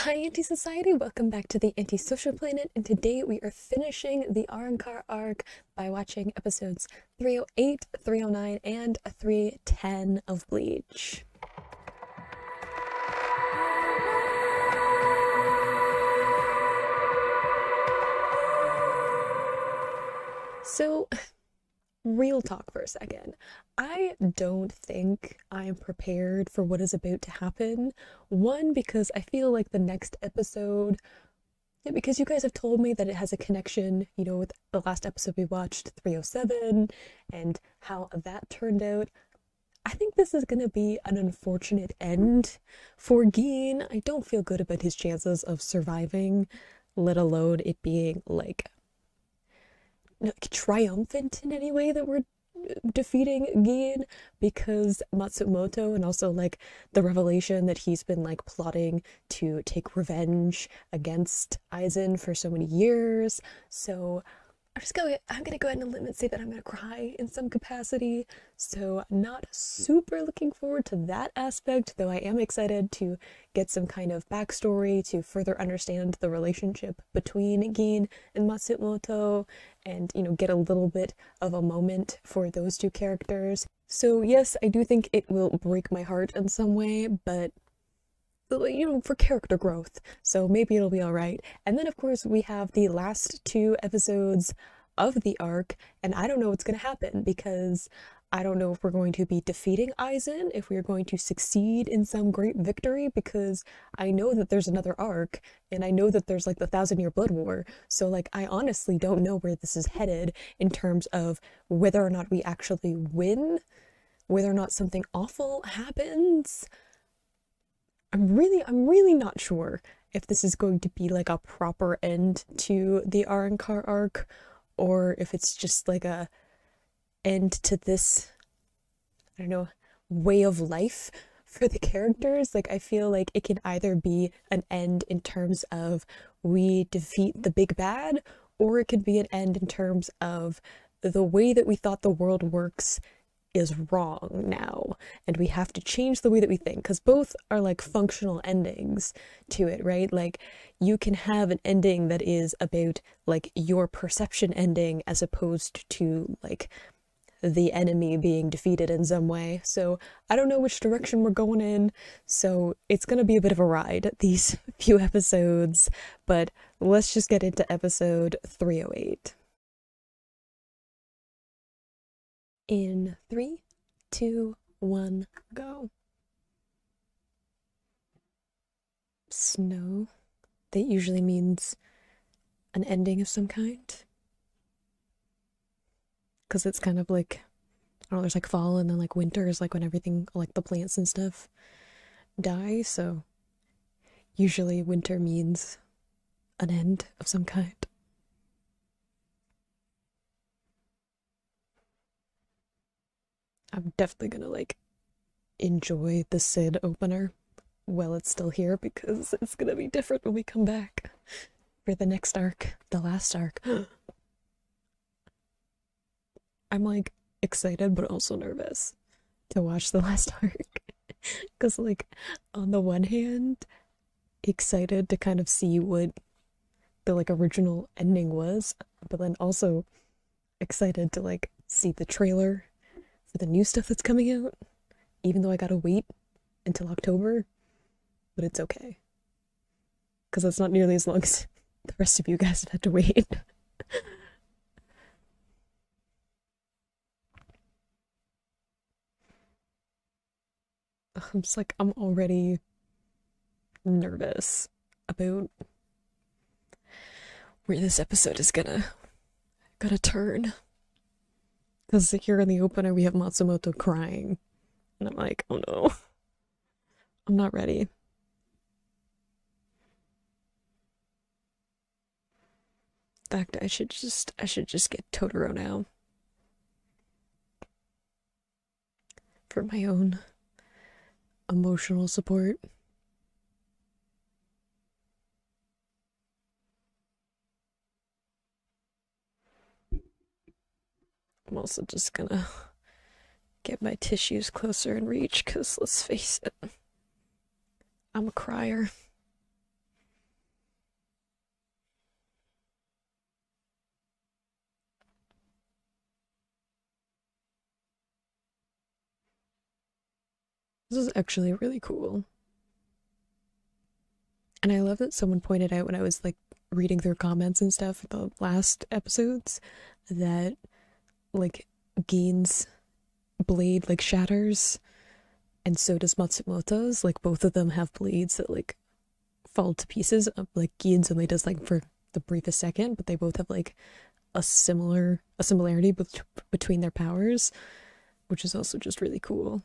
Hi Anti-Society, welcome back to the Anti-Social Planet, and today we are finishing the Arrancar arc by watching episodes 308, 309, and 310 of Bleach. So, real talk for a second. I don't think I'm prepared for what is about to happen. One, because I feel like the next episode, because you guys have told me that it has a connection, with the last episode we watched, 307, and how that turned out. I think this is gonna be an unfortunate end for Gin. I don't feel good about his chances of surviving, let alone it being like triumphant in any way that we're defeating Gin, because Matsumoto, and also like the revelation that he's been like plotting to take revenge against Aizen for so many years. So I'm gonna go ahead and limit and say that I'm gonna cry in some capacity. So not super looking forward to that aspect, though I am excited to get some kind of backstory to further understand the relationship between Gin and Matsumoto, and get a little bit of a moment for those two characters. So yes, I do think it will break my heart in some way, but for character growth, so maybe it'll be all right. And then of course we have the last two episodes of the arc, and I don't know what's going to happen, because I don't know if we're going to be defeating Aizen, if we're going to succeed in some great victory, because I know that there's another arc, and I know that there's like the 1,000-year blood war, so like I honestly don't know where this is headed in terms of whether or not we actually win, whether or not something awful happens. I'm really not sure if this is going to be like a proper end to the Arrancar arc, or if it's just like a end to this, I don't know, way of life for the characters. Like, I feel like it can either be an end in terms of we defeat the big bad, or it could be an end in terms of the way that we thought the world works is wrong now, and we have to change the way that we think, because both are like functional endings to it, right? Like, you can have an ending that is about like your perception ending, as opposed to like the enemy being defeated in some way. So I don't know which direction we're going in, so it's gonna be a bit of a ride these few episodes, but let's just get into episode 308. In 3, 2, 1, go. Snow. That usually means an ending of some kind. Because it's kind of like, I don't know, there's like fall, and then like winter is like when everything, like the plants and stuff, die. So usually winter means an end of some kind. I'm definitely gonna like enjoy the Sid opener while it's still here, because it's gonna be different when we come back for the next arc, the last arc. I'm like excited but also nervous to watch the last arc, because like on the one hand, excited to kind of see what the like original ending was, but then also excited to like see the trailer for the new stuff that's coming out, even though I gotta wait until October, but it's okay, because that's not nearly as long as the rest of you guys have had to wait. I'm just like, I'm already nervous about where this episode is gonna turn. Because here in the opener we have Matsumoto crying, and I'm like, oh no, I'm not ready. In fact, I should just get Totoro now for my own emotional support. I'm also just gonna get my tissues closer in reach, because let's face it, I'm a crier. This is actually really cool. And I love that someone pointed out when I was like reading through comments and stuff for the last episodes that like Gein's blade like shatters and so does Matsumoto's. Like both of them have blades that like fall to pieces. Like Gein's only does like for the briefest second, but they both have like a similarity between their powers, which is also just really cool.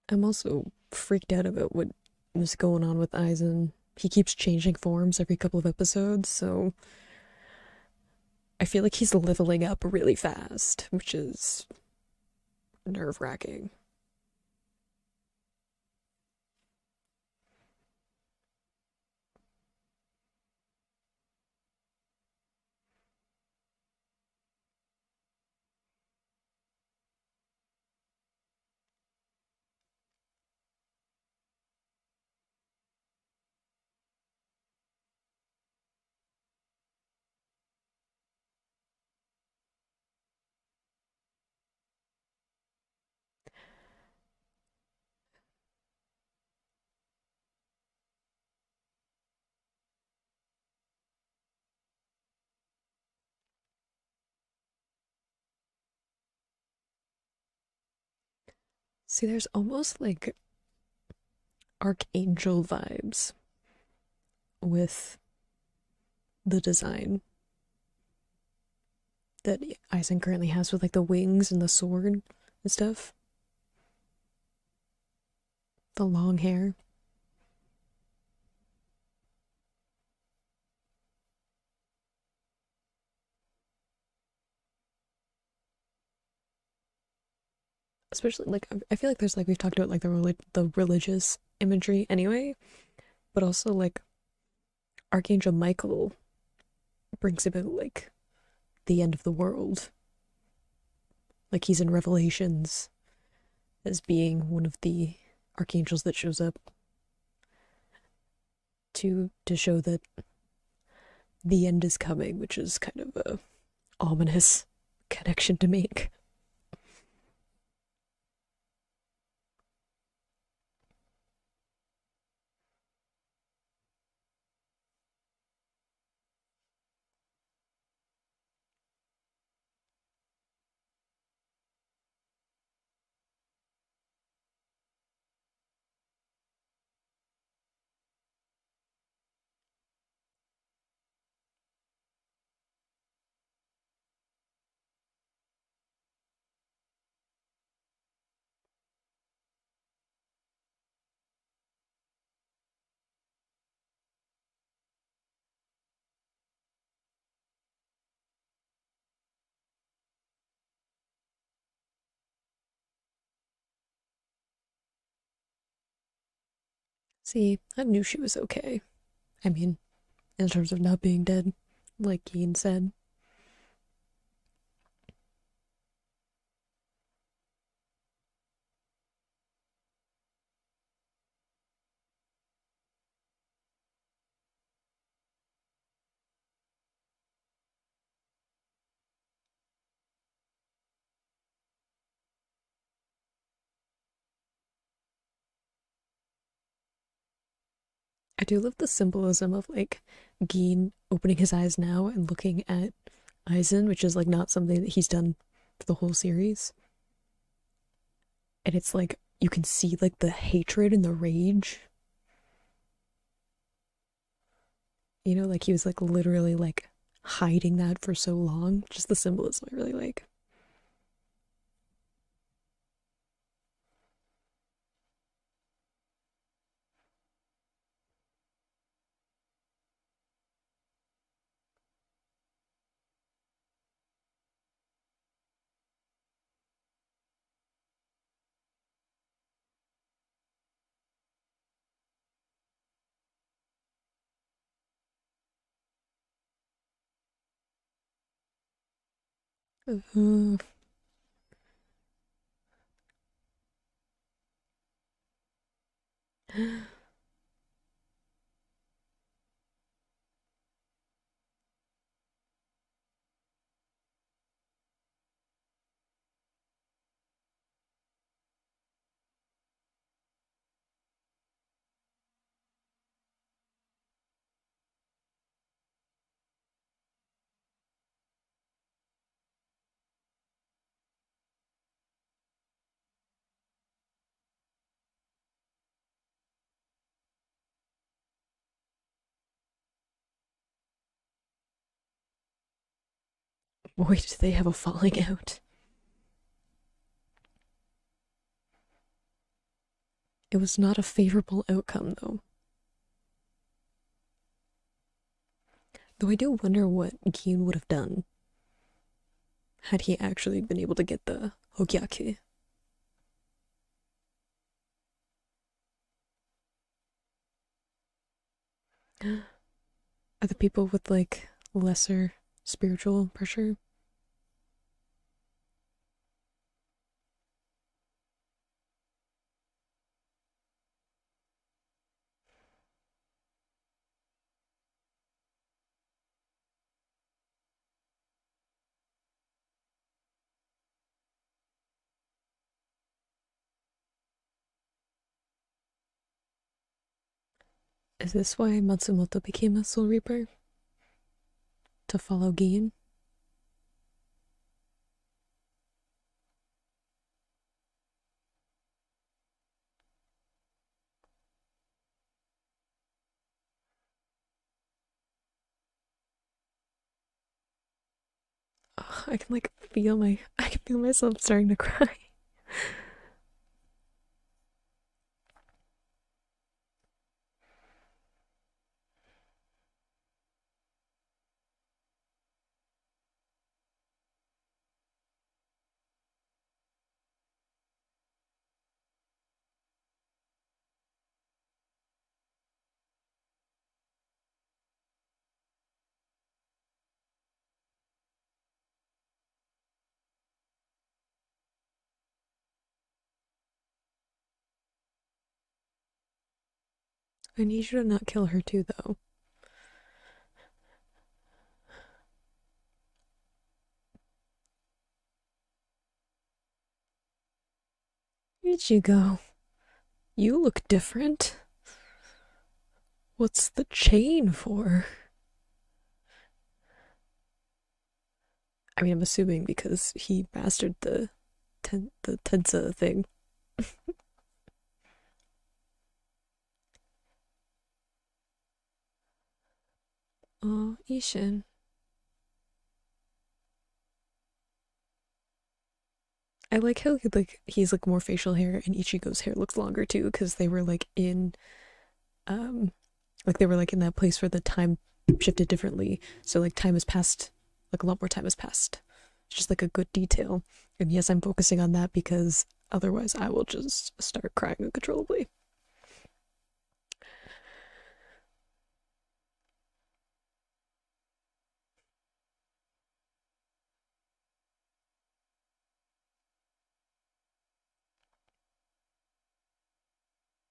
I'm also freaked out about what was going on with Aizen. He keeps changing forms every couple of episodes, so I feel like he's leveling up really fast, which is nerve-wracking. See, there's almost like Archangel vibes with the design that Aizen currently has with like the wings and the sword and stuff. The long hair. Especially like I feel like there's like we've talked about like the religious imagery anyway, but also like Archangel Michael brings about like the end of the world. Like he's in Revelations as being one of the archangels that shows up to show that the end is coming, which is kind of a ominous connection to make. See, I knew she was okay. I mean, in terms of not being dead, like Ian said. I do love the symbolism of like Geen opening his eyes now and looking at Aizen, which is like not something that he's done for the whole series. And it's like you can see like the hatred and the rage. You know, like he was like literally like hiding that for so long. Just the symbolism I really like. Uh, Boy, did they have a falling out. It was not a favorable outcome, though. Though I do wonder what Gin would have done had he actually been able to get the Hogyaki. Are the people with like lesser spiritual pressure? Is this why Matsumoto became a Soul Reaper? To follow Gin? Oh, I can like feel I can feel myself starting to cry. I need you to not kill her too, though. Ichigo, you look different. What's the chain for? I mean, I'm assuming because he mastered the Tensa thing. Oh, Ishin. I like how he's like more facial hair and Ichigo's hair looks longer too, because they were um they were like in that place where the time shifted differently. So like time has passed, like a lot more time has passed. It's just like a good detail. And yes, I'm focusing on that because otherwise I will just start crying uncontrollably.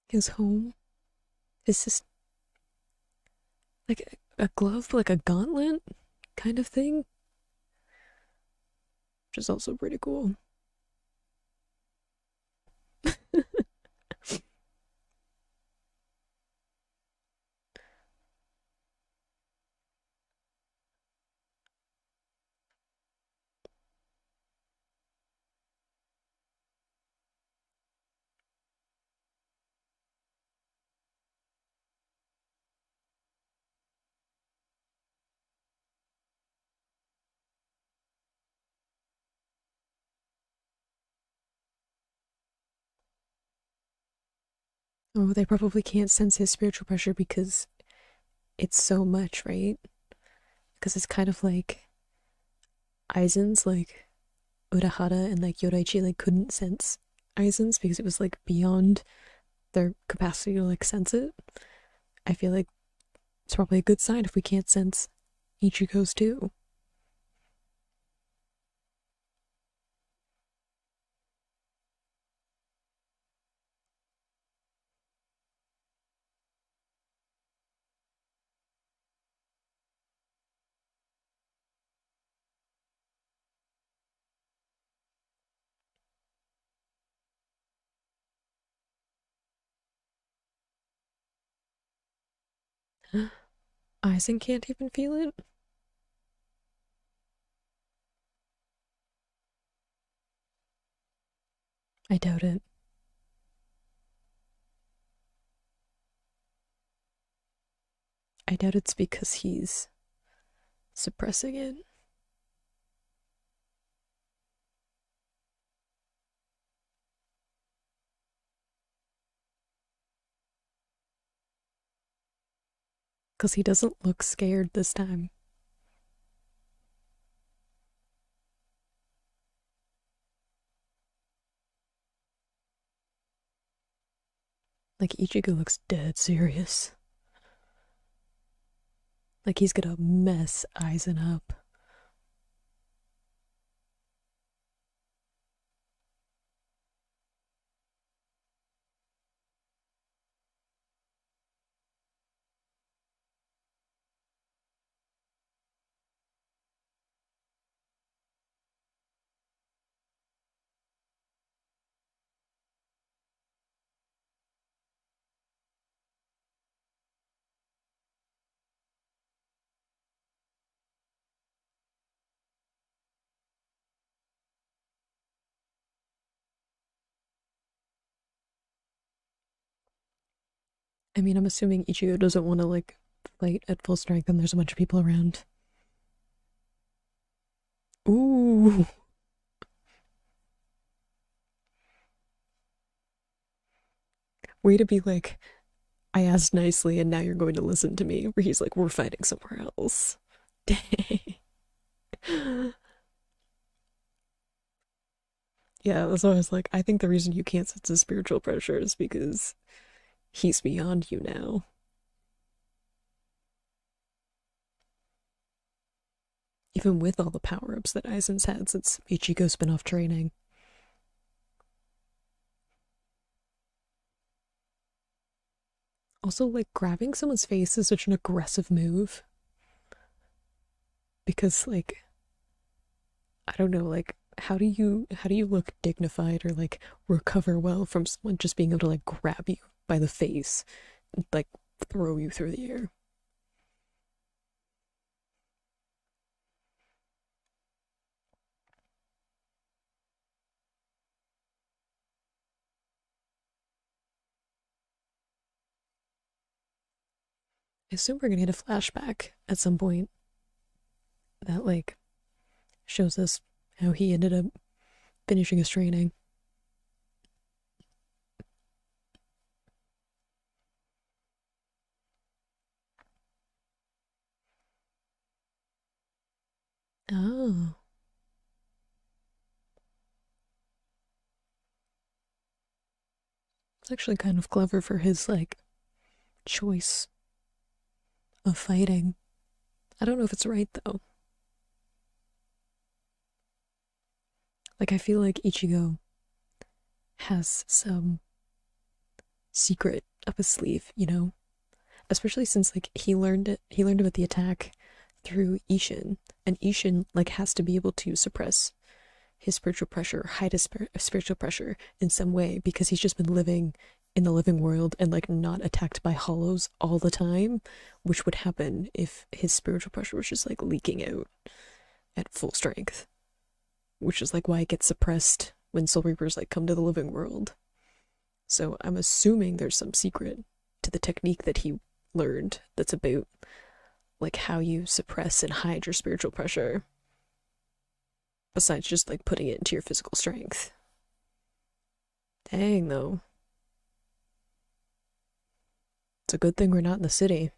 His home is just like a glove, like a gauntlet kind of thing, which is also pretty cool. Oh, they probably can't sense his spiritual pressure because it's so much, right? Because it's kind of like Aizen's, like Urahara and like Yoraichi like couldn't sense Aizen's because it was like beyond their capacity to like sense it. I feel like it's probably a good sign if we can't sense Ichigo's too. Aizen can't even feel it? I doubt it. I doubt it's because he's suppressing it. Because he doesn't look scared this time. Like, Ichigo looks dead serious. Like, he's gonna mess Aizen up. I mean, I'm assuming Ichigo doesn't want to, like, fight at full strength and there's a bunch of people around. Ooh. Way to be like, I asked nicely and now you're going to listen to me. Where he's like, we're fighting somewhere else. Dang. Yeah, so I was like, I think the reason you can't sense the spiritual pressure is because he's beyond you now. Even with all the power ups that Aizen's had since Ichigo's been off training. Also, like, grabbing someone's face is such an aggressive move. Because, like, I don't know, like, how do you look dignified or like recover well from someone just being able to like grab you by the face and like throw you through the air? I assume we're gonna get a flashback at some point that like shows us how he ended up finishing his training. Oh, it's actually kind of clever for his like choice of fighting. I don't know if it's right though. Like I feel like Ichigo has some secret up his sleeve, you know? Especially since like he learned about the attack through Ishin, and Ishin like has to be able to suppress his spiritual pressure, hide his spiritual pressure in some way because he's just been living in the living world and like not attacked by hollows all the time, which would happen if his spiritual pressure was just like leaking out at full strength, which is like why it gets suppressed when soul reapers like come to the living world. So I'm assuming there's some secret to the technique that he learned that's about like how you suppress and hide your spiritual pressure besides just like putting it into your physical strength. Dang though. It's a good thing we're not in the city.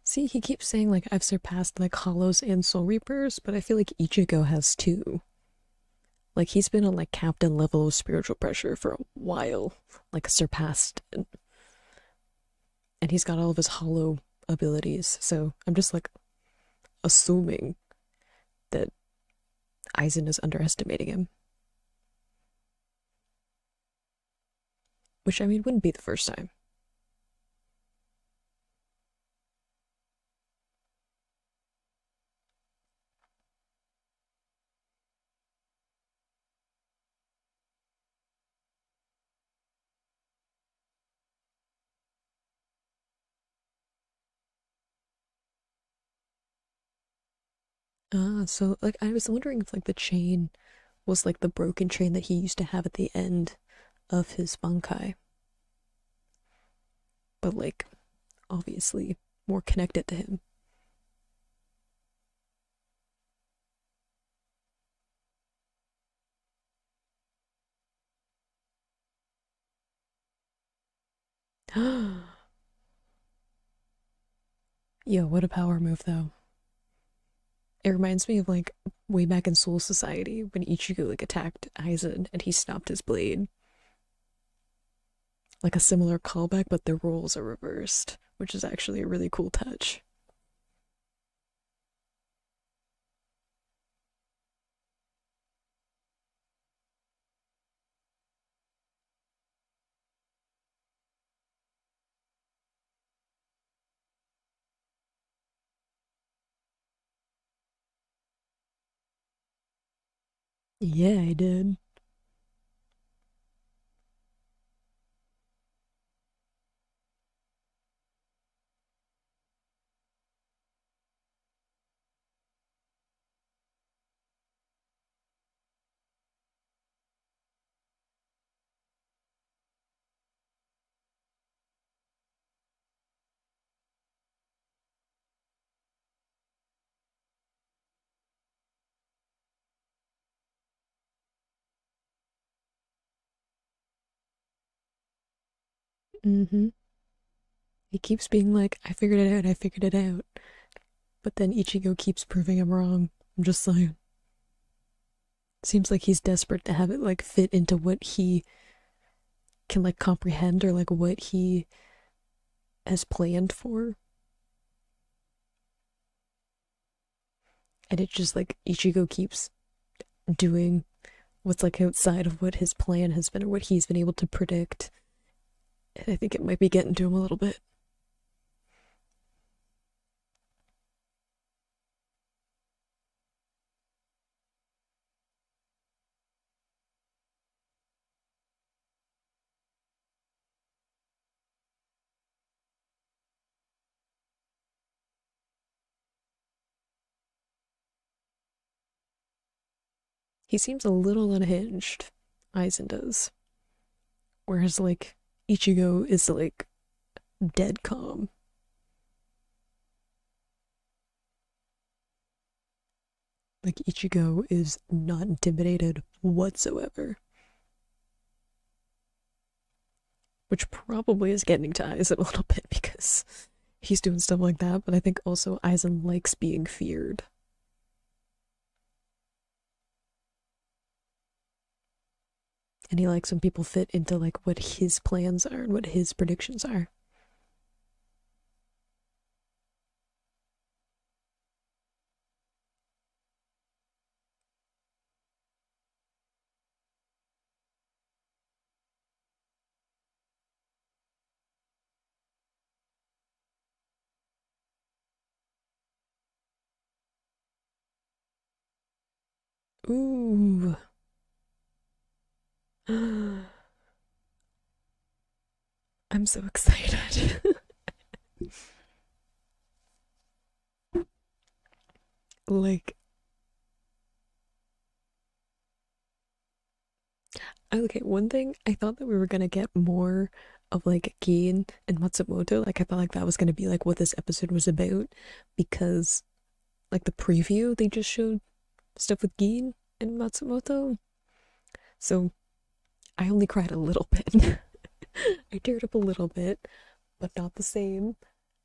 See, he keeps saying like I've surpassed like hollows and soul reapers, but I feel like Ichigo has too. Like he's been on like captain level of spiritual pressure for a while, like surpassed, and he's got all of his hollow abilities. So I'm just like assuming that Aizen is underestimating him, which I mean wouldn't be the first time. So like I was wondering if like the chain was like the broken chain that he used to have at the end of his bankai, but like obviously more connected to him. Yo, what a power move though. It reminds me of like way back in Soul Society when Ichigo like attacked Aizen and he stopped his blade. Like a similar callback, but their roles are reversed, which is actually a really cool touch. Yeah, I did. Mm-hmm. He keeps being like, I figured it out, I figured it out. But then Ichigo keeps proving him wrong. I'm just like, seems like he's desperate to have it like fit into what he can like comprehend or like what he has planned for. And it just like Ichigo keeps doing what's like outside of what his plan has been or what he's been able to predict. And I think it might be getting to him a little bit. He seems a little unhinged, Aizen does. Whereas like Ichigo is like dead calm. Like Ichigo is not intimidated whatsoever. Which probably is getting to Aizen a little bit because he's doing stuff like that, but I think also Aizen likes being feared. And he likes when people fit into like what his plans are and what his predictions are. Ooh. I'm so excited. Like, okay, one thing I thought that we were gonna get more of like Gin and Matsumoto. Like, I thought like that was gonna be like what this episode was about because like the preview they just showed stuff with Gin and Matsumoto. So I only cried a little bit. I teared up a little bit, but not the same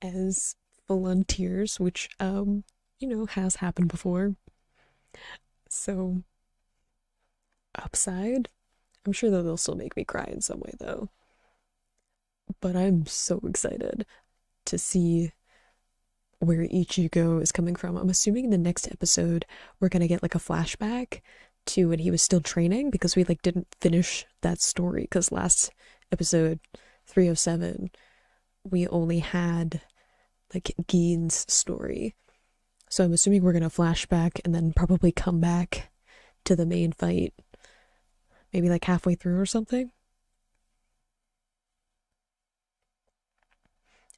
as full on tears, which has happened before. So upside, I'm sure that they'll still make me cry in some way though. But I'm so excited to see where Ichigo is coming from. I'm assuming in the next episode we're gonna get like a flashback to when he was still training because we like didn't finish that story because last episode 307 we only had like Gin's story. So I'm assuming we're gonna flashback and then probably come back to the main fight maybe like halfway through or something.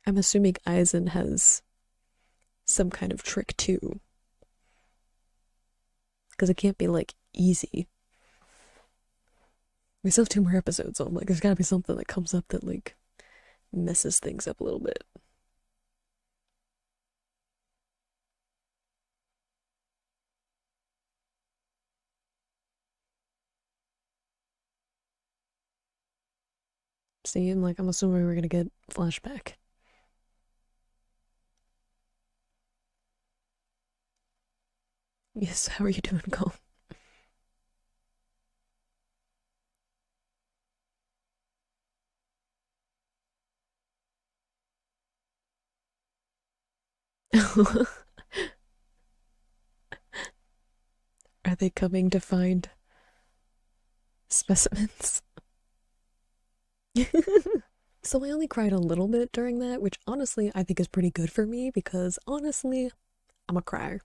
I'm assuming Aizen has some kind of trick too. because it can't be like easy. We still have 2 more episodes, so I'm like, there's gotta be something that comes up that like messes things up a little bit. See, and like I'm assuming we're gonna get flashback. Yes, how are you doing, Cole? Are they coming to find specimens? So I only cried a little bit during that, which honestly I think is pretty good for me because honestly, I'm a crier.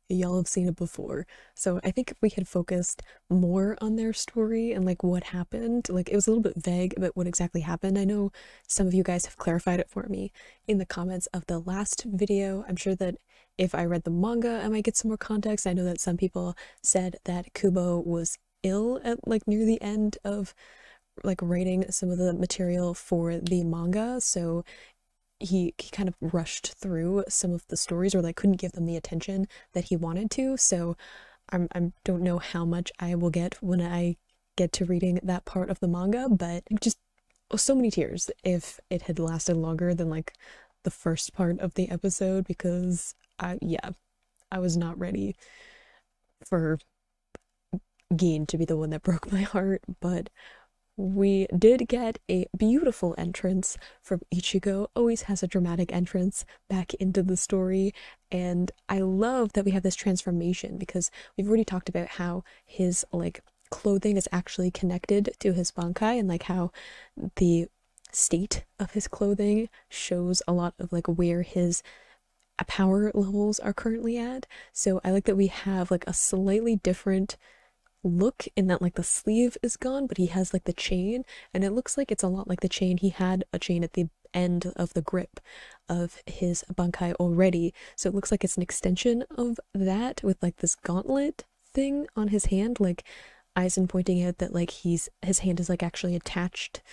Y'all have seen it before. So I think if we had focused more on their story and like what happened, like it was a little bit vague about what exactly happened. I know some of you guys have clarified it for me in the comments of the last video. I'm sure that if I read the manga, I might get some more context. I know that some people said that Kubo was ill at like near the end of like writing some of the material for the manga, so he kind of rushed through some of the stories or like couldn't give them the attention that he wanted to. So I don't know how much I will get when I get to reading that part of the manga, but just so many tears if it had lasted longer than like the first part of the episode, because yeah, I was not ready for Gin to be the one that broke my heart. But we did get a beautiful entrance from Ichigo. Always has a dramatic entrance back into the story, and I love that we have this transformation because we've already talked about how his like clothing is actually connected to his bankai, and like how the state of his clothing shows a lot of like where his power levels are currently at. So I like that we have like a slightly different look in that like the sleeve is gone, but he has like the chain, and it looks like it's a lot like the chain he had a chain at the end of the grip of his bankai already. So it looks like it's an extension of that with like this gauntlet thing on his hand, like Aizen pointing out that like his hand is like actually attached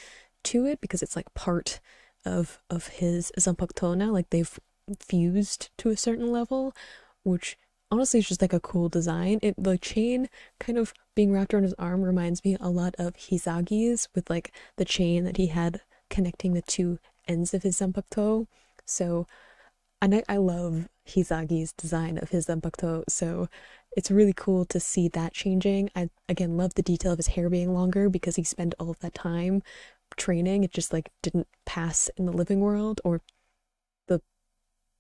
to it because it's like part of his zanpakuto now, like they've fused to a certain level, which honestly it's just like a cool design. The chain kind of being wrapped around his arm reminds me a lot of Hisagi's, with like the chain that he had connecting the 2 ends of his zanpakuto. So, and I love Hisagi's design of his zanpakuto, so it's really cool to see that changing. I again love the detail of his hair being longer because he spent all of that time training. It just like didn't pass in the living world or the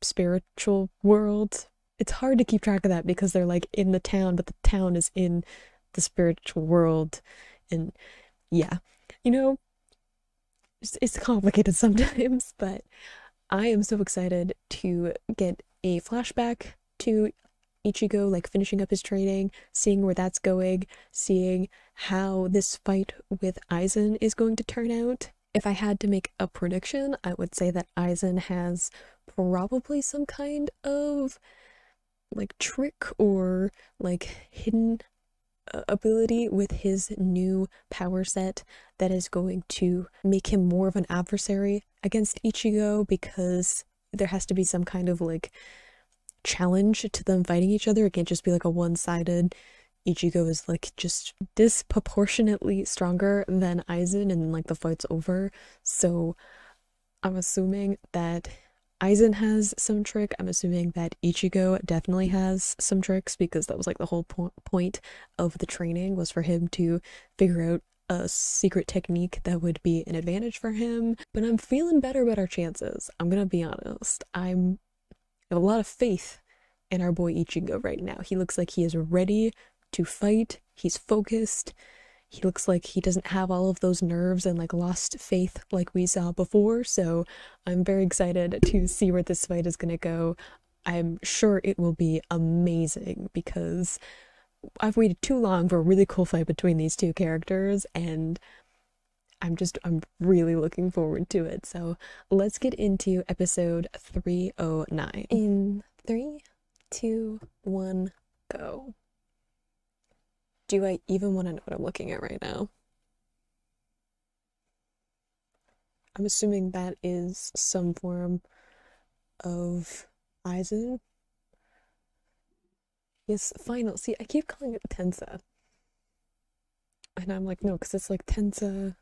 spiritual world. It's hard to keep track of that because they're like in the town, but the town is in the spiritual world. And yeah, you know, it's complicated sometimes, but I am so excited to get a flashback to Ichigo like finishing up his training, seeing where that's going, seeing how this fight with Aizen is going to turn out. If I had to make a prediction, I would say that Aizen has probably some kind of like trick or like hidden ability with his new power set that is going to make him more of an adversary against Ichigo, because there has to be some kind of like challenge to them fighting each other. It can't just be like a one-sided Ichigo is like just disproportionately stronger than Aizen and like the fight's over. So I'm assuming that Aizen has some trick. I'm assuming that Ichigo definitely has some tricks, because that was like the whole point of the training, was for him to figure out a secret technique that would be an advantage for him. But I'm feeling better about our chances. I'm gonna be honest. I have a lot of faith in our boy Ichigo right now. He looks like he is ready to fight. He's focused. He looks like he doesn't have all of those nerves and like lost faith like we saw before. So I'm very excited to see where this fight is gonna go. I'm sure it will be amazing because I've waited too long for a really cool fight between these 2 characters, and I'm really looking forward to it. So let's get into episode 309. In 3, 2, 1, go. Do I even want to know what I'm looking at right now? I'm assuming that is some form of Aizen. Yes, final. See, I keep calling it Tensa. And I'm like, no, because it's like Tensa,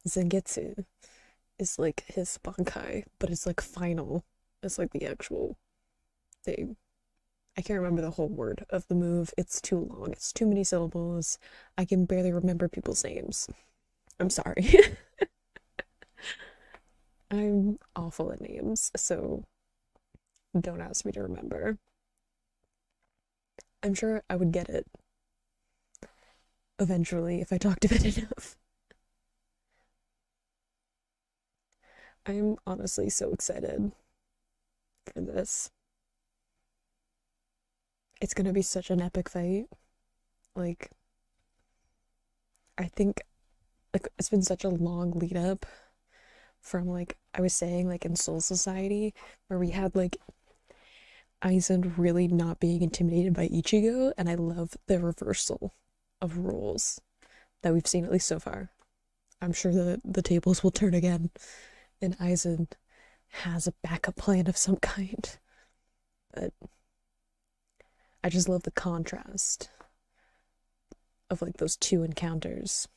Zengetsu is like his Bankai, but it's like final. It's like the actual thing. I can't remember the whole word of the move. It's too long. It's too many syllables. I can barely remember people's names. I'm sorry. I'm awful at names, so don't ask me to remember. I'm sure I would get it eventually if I talked about it enough. I'm honestly so excited for this. It's gonna be such an epic fight. Like, I think like it's been such a long lead up from like I was saying like in Soul Society where we had like Aizen really not being intimidated by Ichigo, and I love the reversal of roles that we've seen at least so far. I'm sure that the tables will turn again and Aizen has a backup plan of some kind. But I just love the contrast of like those two encounters.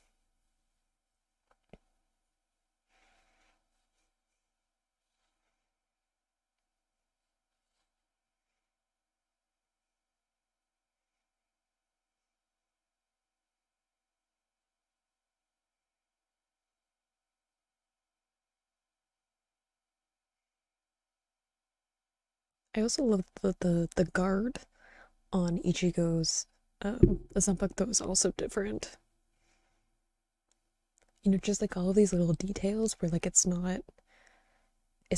I also love the guard on Ichigo's Zanpakuto is also different. You know, just like all of these little details where like it's not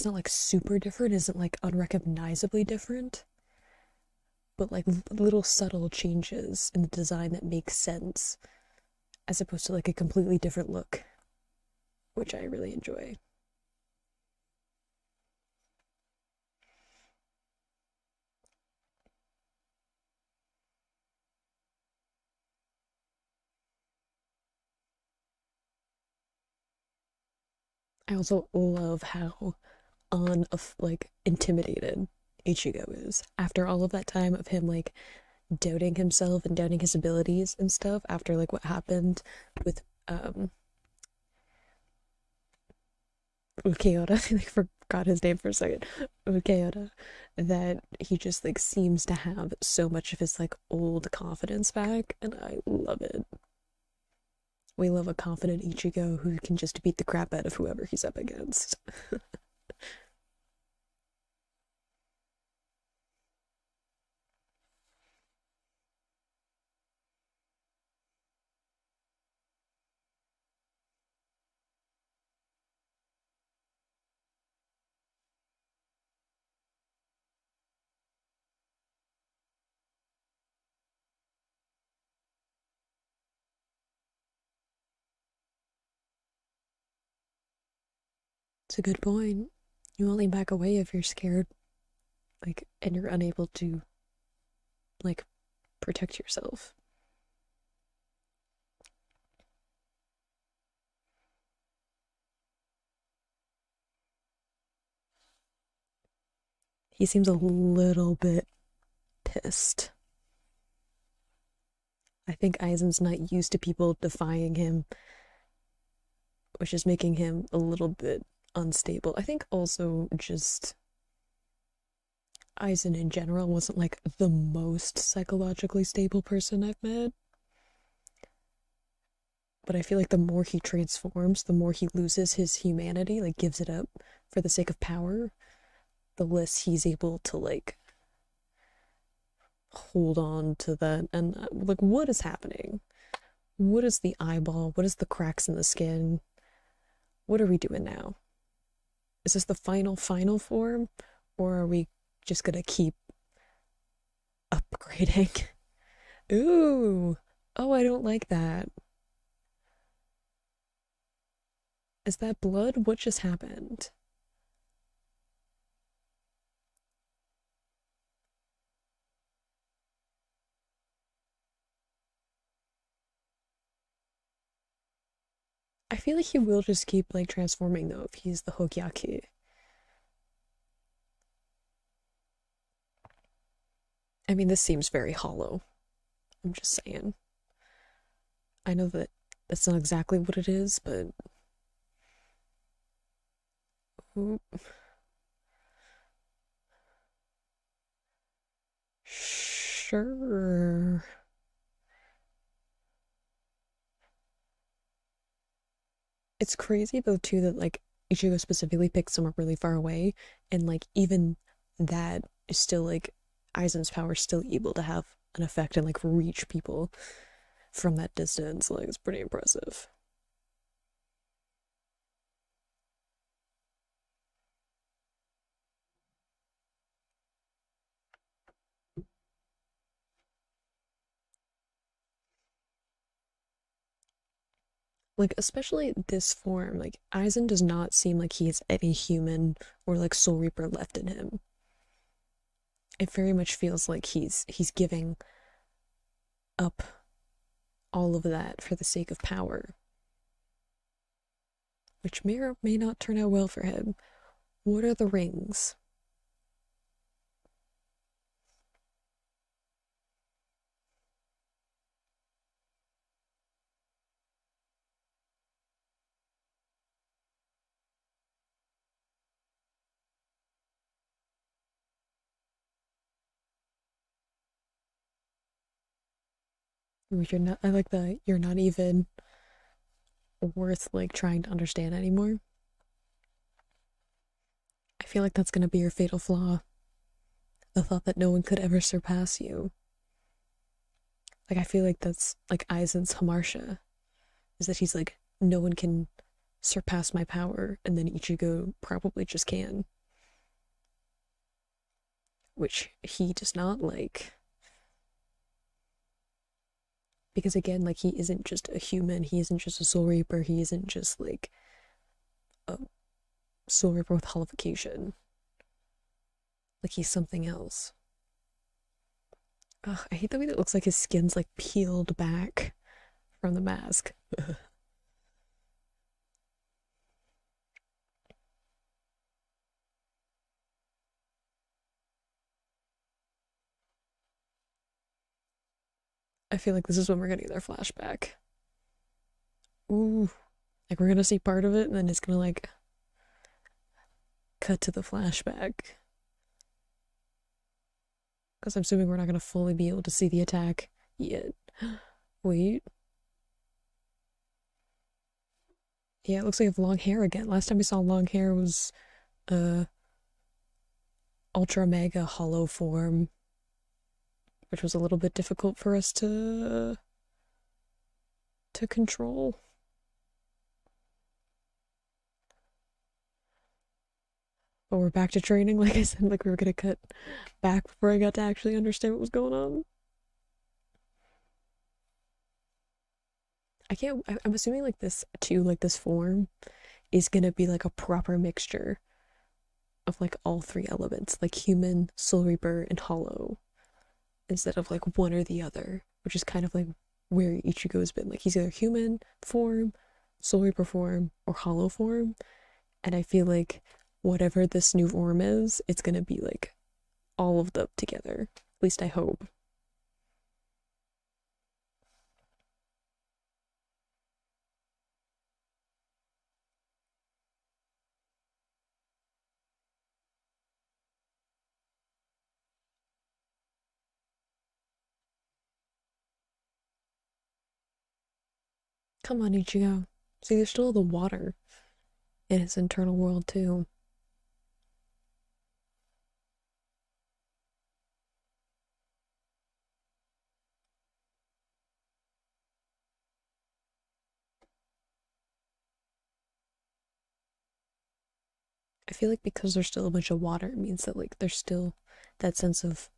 like super different, isn't like unrecognizably different, but like little subtle changes in the design that make sense as opposed to like a completely different look, which I really enjoy. I also love how like intimidated Ichigo is after all of that time of him like doubting himself and doubting his abilities and stuff after like what happened with Ukeota. I like forgot his name for a second. Ukeota, that he just like seems to have so much of his like old confidence back, and I love it. We love a confident Ichigo who can just beat the crap out of whoever he's up against. It's a good point. You only back away if you're scared, like, and you're unable to, like, protect yourself. He seems a little bit pissed. I think Aizen's not used to people defying him, which is making him a little bit unstable. I think also just Aizen in general wasn't like the most psychologically stable person I've met. But I feel like the more he transforms, the more he loses his humanity, like gives it up for the sake of power, the less he's able to like hold on to that. And like, what is happening? What is the eyeball? What is the cracks in the skin? What are we doing now? Is this the final form? Or are we just gonna keep upgrading? Ooh. Oh, I don't like that. Is that blood? What just happened? I feel like he will just keep like transforming though if he's the Hogyaki. I mean, this seems very hollow. I'm just saying. I know that that's not exactly what it is, but ooh, sure. It's crazy though too that like Ichigo specifically picked someone really far away, and like even that is still like Aizen's power is still able to have an effect and like reach people from that distance. Like it's pretty impressive. Like especially this form, like Aizen does not seem like he has any human or like Soul Reaper left in him. It very much feels like he's giving up all of that for the sake of power, which may or may not turn out well for him. What are the rings? You're not, I like the you're not even worth like trying to understand anymore. I feel like that's gonna be your fatal flaw. The thought that no one could ever surpass you. Like I feel like that's like Aizen's Hamartia, is that he's like, no one can surpass my power, and then Ichigo probably just can. Which he does not like. Because again, like he isn't just a human, he isn't just a soul reaper, he isn't just like a soul reaper with holification. Like he's something else. Ugh, I hate the way that it looks like his skin's like peeled back from the mask. I feel like this is when we're getting their flashback. Ooh, like we're gonna see part of it and then it's gonna like cut to the flashback. Because I'm assuming we're not gonna fully be able to see the attack yet. Wait. Yeah, it looks like I have long hair again. Last time we saw long hair was uh ultra mega hollow form, which was a little bit difficult for us to control. But we're back to training, like I said, like we were gonna cut back before I got to actually understand what was going on. I can't, I'm assuming like this too, like this form is gonna be like a proper mixture of like all three elements, like human, soul reaper, and hollow, instead of like one or the other, which is kind of like where Ichigo's been. Like he's either human form, soul reaper form, or hollow form. And I feel like whatever this new form is, it's gonna be like all of them together. At least I hope. Come on, Ichigo. See, there's still the water in his internal world too. I feel like because there's still a bunch of water, it means that like there's still that sense of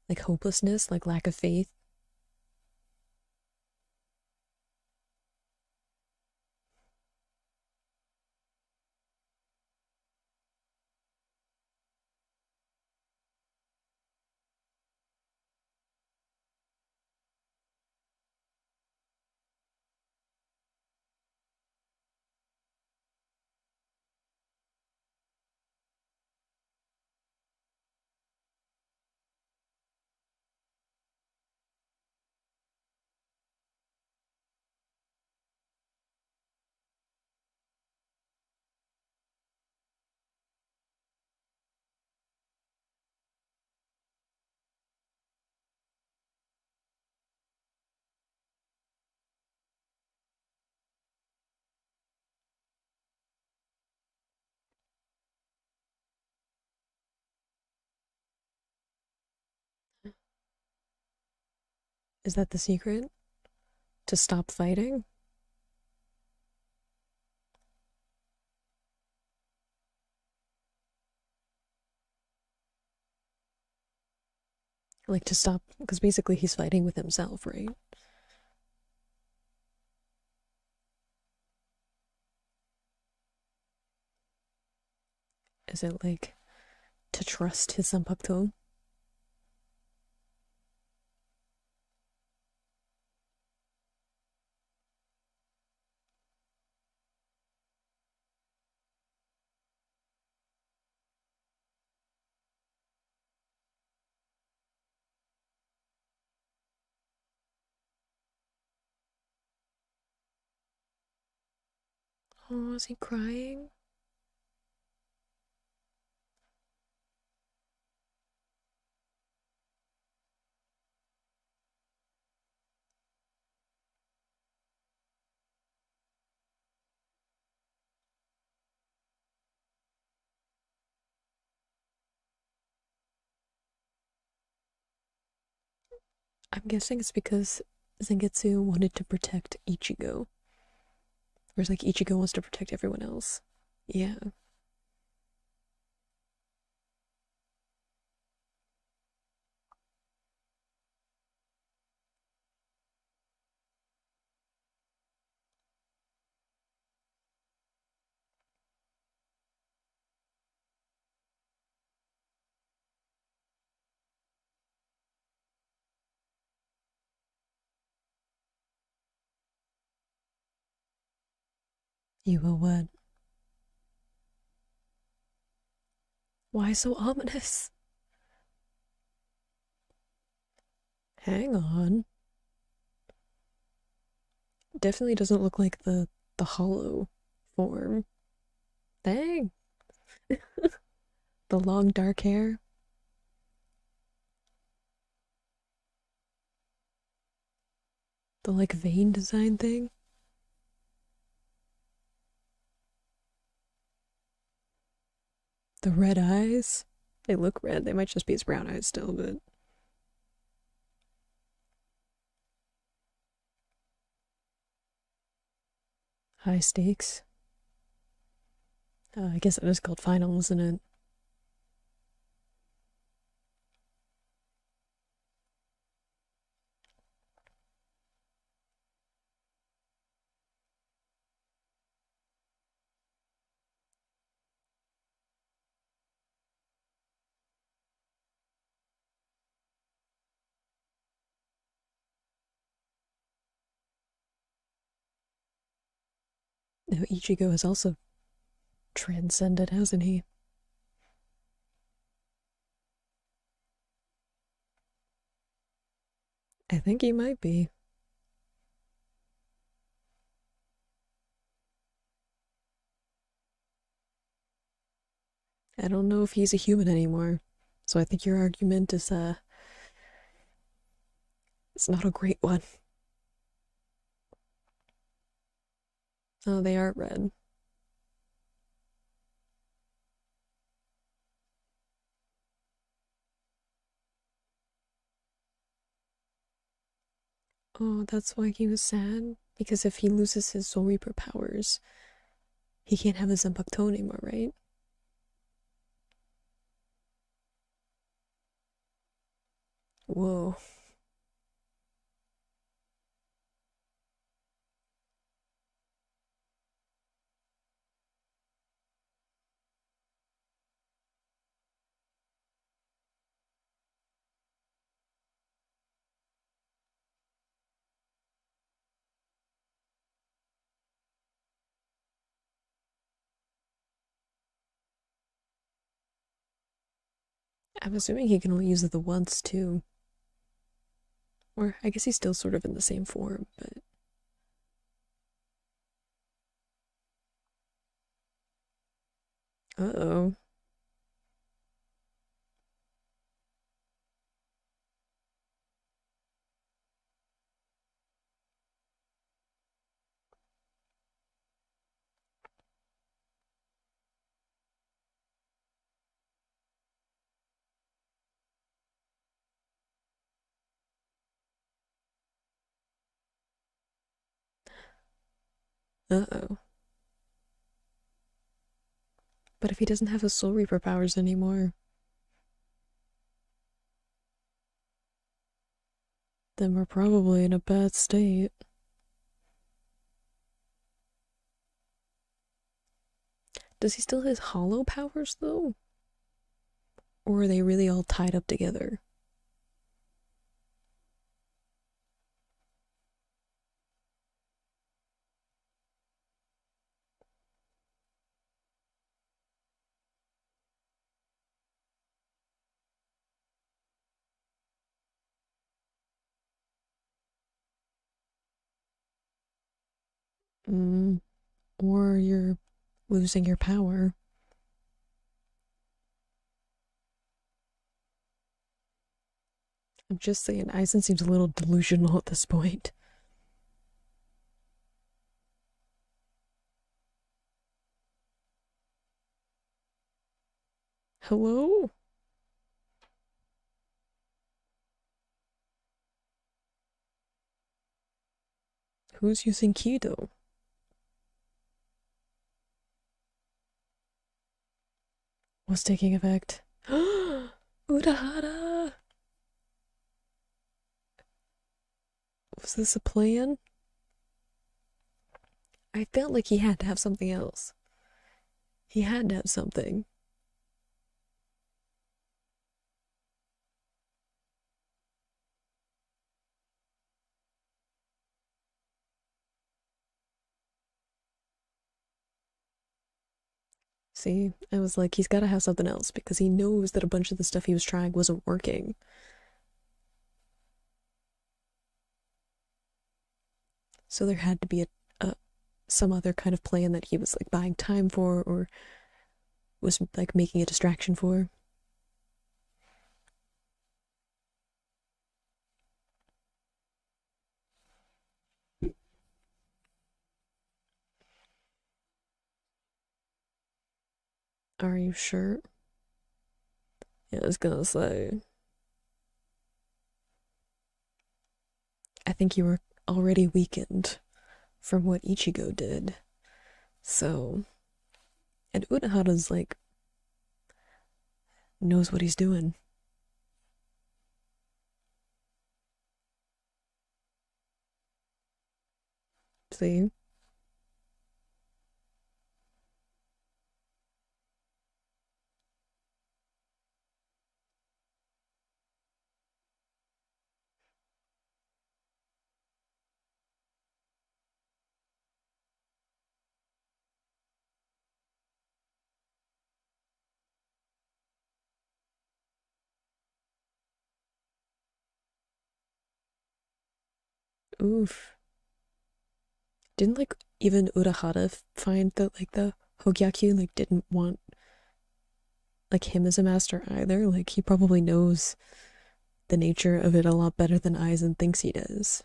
like hopelessness, like lack of faith. Is that the secret? To stop fighting? Like to stop, because basically he's fighting with himself, right? Is it like to trust his Zanpakuto? Oh, is he crying? I'm guessing it's because Zangetsu wanted to protect Ichigo. Whereas like Ichigo wants to protect everyone else. Yeah. You will what? Why so ominous? Hang on. Definitely doesn't look like the hollow form. Dang. The long dark hair. The like vein design thing. The red eyes. They look red. They might just be his brown eyes still, but high stakes. I guess it is called final, isn't it? No, Ichigo has also transcended, hasn't he? I think he might be. I don't know if he's a human anymore. So I think your argument is it's not a great one. Oh, they are red. Oh, that's why he was sad? Because if he loses his Soul Reaper powers, he can't have the Zanpakuto anymore, right? Whoa. I'm assuming he can only use it the once too. Or I guess he's still sort of in the same form, but uh-oh. Uh-oh. But if he doesn't have his Soul Reaper powers anymore, then we're probably in a bad state. Does he still have hollow powers, though? Or are they really all tied up together? Mm, or you're losing your power. I'm just saying, Aizen seems a little delusional at this point. Hello? Who's using Kido? What's taking effect? Urahara! Was this a plan? I felt like he had to have something else. He had to have something. See, I was like, he's gotta have something else because he knows that a bunch of the stuff he was trying wasn't working. So there had to be some other kind of plan that he was like buying time for or was like making a distraction for. Are you sure? Yeah, I was gonna say. I think you were already weakened from what Ichigo did. So, and Urahara's like, knows what he's doing. See? Oof. Didn't like even Urahara find that like the Hogyaku like didn't want like him as a master either? Like he probably knows the nature of it a lot better than Aizen thinks he does.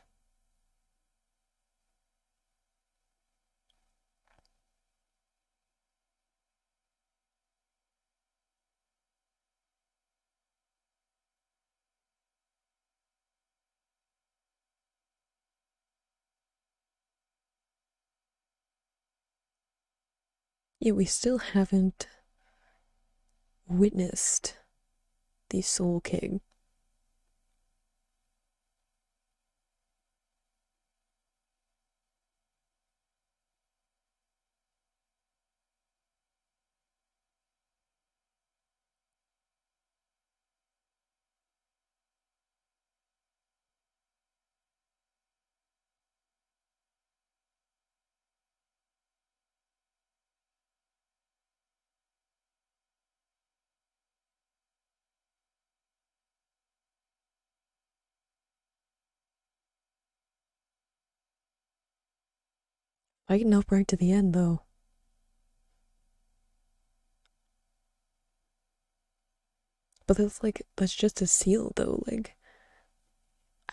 Yeah, we still haven't witnessed the Soul King. Fighting up right to the end though. But that's like that's just a seal though, like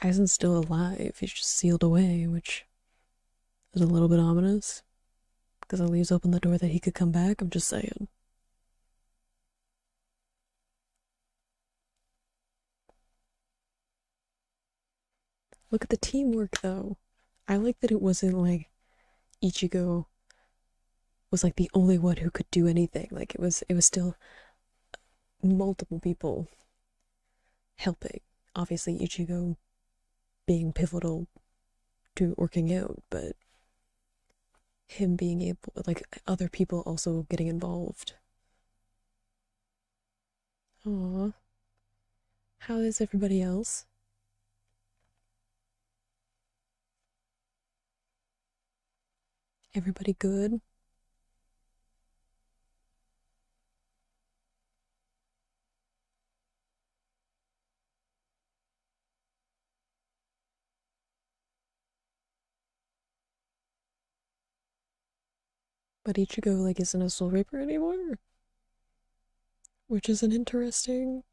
Aizen's still alive, he's just sealed away, which is a little bit ominous. Because it leaves open the door that he could come back, I'm just saying. Look at the teamwork though. I like that it wasn't like Ichigo was like the only one who could do anything. Like it was still multiple people helping. Obviously Ichigo being pivotal to working out, but him being able, like other people also getting involved. Aw, how is everybody else? Everybody good? But Ichigo like isn't a Soul Reaper anymore, which is an interesting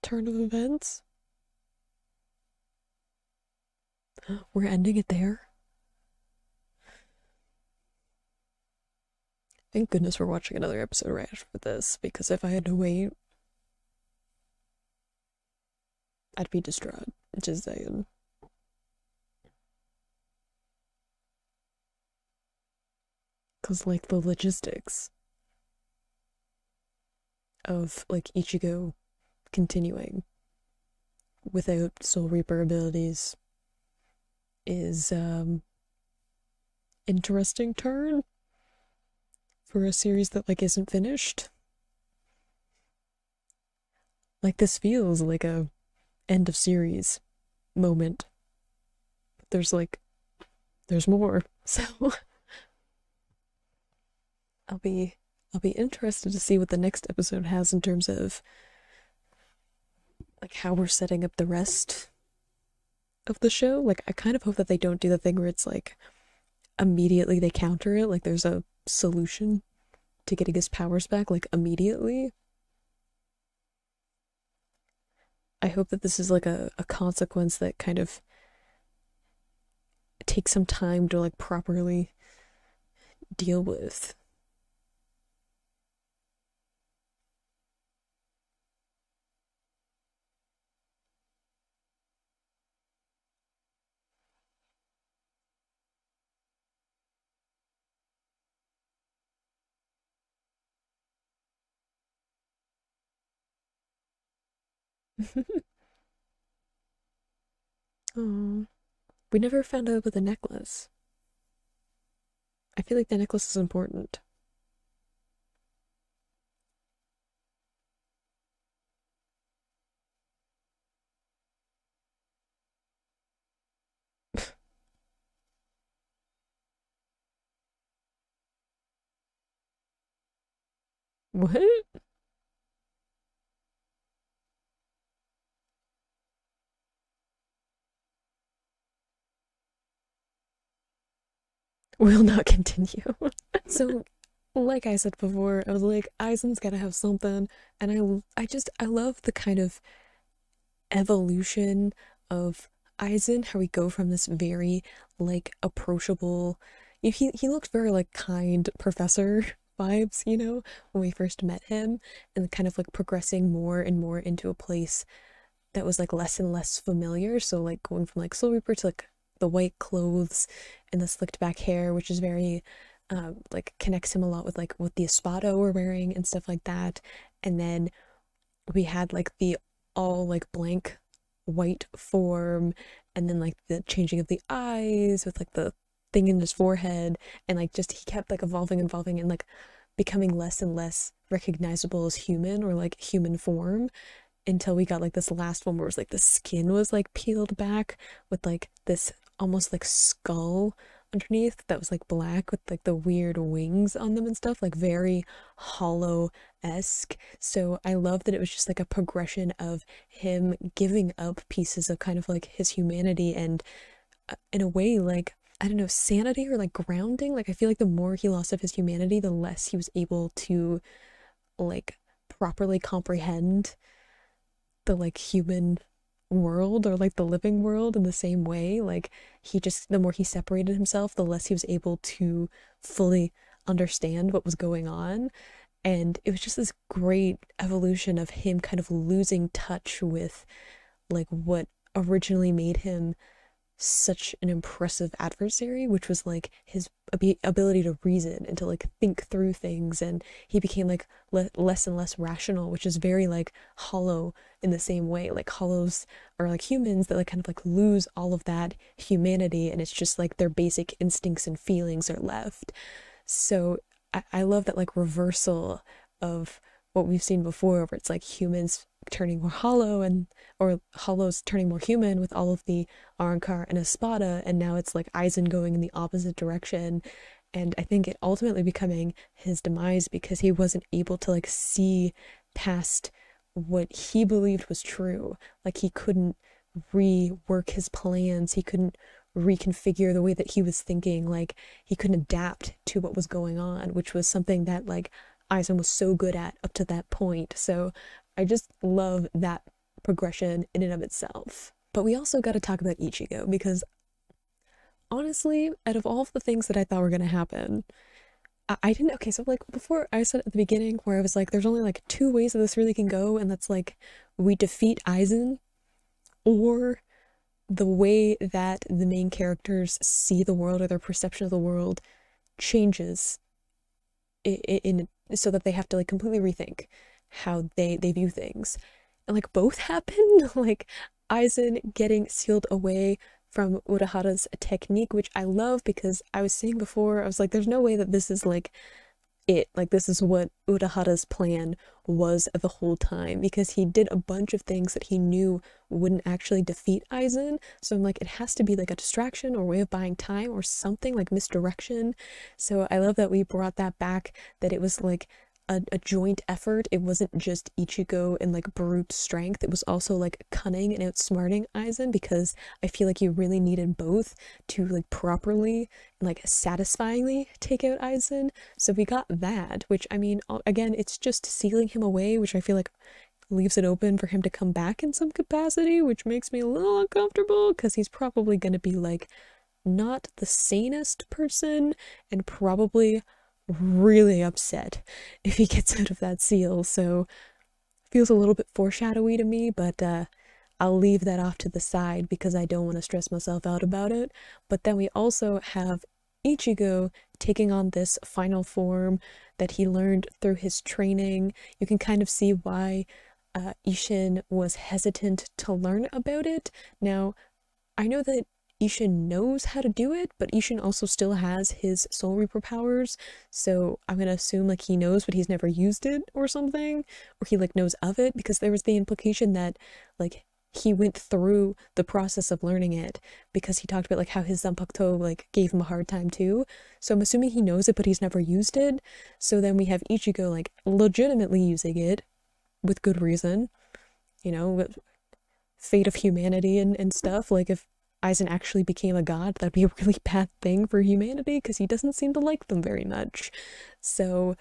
turn of events. We're ending it there. Thank goodness we're watching another episode right after this, because if I had to wait, I'd be distraught. Just saying. Because, like, the logistics of, like, Ichigo continuing without Soul Reaper abilities is, interesting turn for a series that, like, isn't finished. Like, this feels like a end of series moment. But there's more. So I'll be interested to see what the next episode has in terms of like how we're setting up the rest of the show. Like I kind of hope that they don't do the thing where it's like immediately they counter it, like there's a solution to getting his powers back like immediately. I hope that this is like a consequence that kind of takes some time to like properly deal with. Oh, we never found out about the necklace. I feel like the necklace is important. What? Will not continue. So, like I said before, I was like, Aizen's gotta have something, and I love the kind of evolution of Aizen, how we go from this very like approachable, he looked very like kind professor vibes, you know, when we first met him, and kind of like progressing more and more into a place that was like less and less familiar. So like going from like Soul Reaper to like the white clothes and the slicked back hair, which is very like connects him a lot with like what the Espada were wearing and stuff like that. And then we had like the all like blank white form, and then like the changing of the eyes with like the thing in his forehead, and like just he kept like evolving and like becoming less and less recognizable as human or like human form, until we got like this last one where it was like the skin was like peeled back with like this almost like skull underneath that was like black with like the weird wings on them and stuff, like very hollow-esque. So I love that it was just like a progression of him giving up pieces of kind of like his humanity and in a way like I don't know, sanity or like grounding. Like I feel like the more he lost of his humanity, the less he was able to like properly comprehend the like human world or like the living world in the same way. Like he just, the more he separated himself, the less he was able to fully understand what was going on. And it was just this great evolution of him kind of losing touch with like what originally made him such an impressive adversary, which was like his ability to reason and to like think through things, and he became like less and less rational, which is very like hollow in the same way. Like hollows are like humans that like kind of like lose all of that humanity, and it's just like their basic instincts and feelings are left. So I love that like reversal of what we've seen before, where it's like humans turning more hollow and or hollows turning more human with all of the Arrancar and Espada, and now it's like Aizen going in the opposite direction. And I think it ultimately becoming his demise because he wasn't able to like see past what he believed was true. Like he couldn't rework his plans, he couldn't reconfigure the way that he was thinking, like he couldn't adapt to what was going on, which was something that like Aizen was so good at up to that point. So I just love that progression in and of itself. But we also got to talk about Ichigo, because honestly, out of all of the things that I thought were going to happen, I didn't. Okay, so like before, I said at the beginning where I was like, there's only like two ways that this really can go, and that's like we defeat Aizen, or the way that the main characters see the world or their perception of the world changes in so that they have to like completely rethink how they view things. And like both happen. Like Aizen getting sealed away from Urahara's technique, which I love, because I was saying before, I was like, there's no way that this is like it, like this is what Urahara's plan was the whole time, because he did a bunch of things that he knew wouldn't actually defeat Aizen. So I'm like, it has to be like a distraction or way of buying time or something, like misdirection. So I love that we brought that back, that it was like a joint effort. It wasn't just Ichigo and like brute strength, it was also like cunning and outsmarting Aizen, because I feel like you really needed both to like properly and like satisfyingly take out Aizen. So we got that, which I mean, again, it's just sealing him away, which I feel like leaves it open for him to come back in some capacity, which makes me a little uncomfortable, because he's probably going to be like not the sanest person and probably really upset if he gets out of that seal. So feels a little bit foreshadowy to me, but I'll leave that off to the side because I don't want to stress myself out about it. But then we also have Ichigo taking on this final form that he learned through his training. You can kind of see why Ishin was hesitant to learn about it. Now, I know that Ishin knows how to do it, but Ishin also still has his Soul Reaper powers, so I'm gonna assume like he knows but he's never used it or something, or he like knows of it, because there was the implication that like he went through the process of learning it, because he talked about like how his Zanpakuto like gave him a hard time too. So I'm assuming he knows it but he's never used it. So then we have Ichigo like legitimately using it with good reason, you know, fate of humanity and stuff. Like if Aizen actually became a god, that'd be a really bad thing for humanity, because he doesn't seem to like them very much. So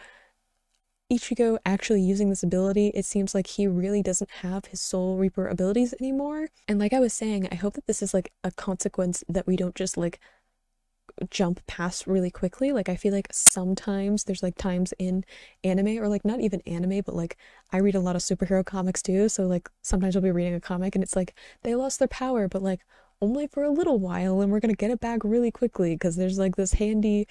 Ichigo actually using this ability, it seems like he really doesn't have his Soul Reaper abilities anymore. And like I was saying, I hope that this is like a consequence that we don't just like jump past really quickly. Like I feel like sometimes there's like times in anime, or like not even anime, but like I read a lot of superhero comics too, so like sometimes I'll be reading a comic and it's like they lost their power, but like only for a little while, and we're gonna get it back really quickly because there's like this handy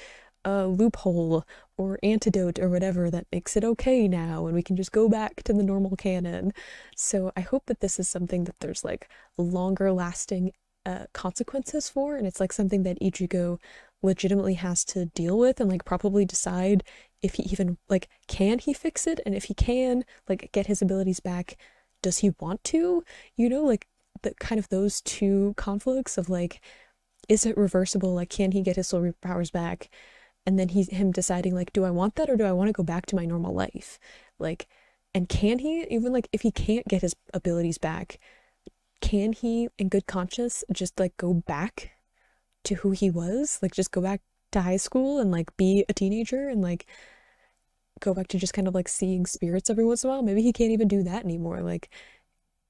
loophole or antidote or whatever that makes it okay now, and we can just go back to the normal canon. So I hope that this is something that there's like longer lasting consequences for, and it's like something that Ichigo legitimately has to deal with and like probably decide if he even like can he fix it, and if he can like get his abilities back, does he want to, you know, like the kind of those two conflicts of like, is it reversible, like can he get his Soul Reaper powers back, and then him deciding like, do I want that or do I want to go back to my normal life, like, and can he, even like if he can't get his abilities back, can he in good conscience just like go back to who he was, like just go back to high school and like be a teenager and like go back to just kind of like seeing spirits every once in a while? Maybe he can't even do that anymore. Like,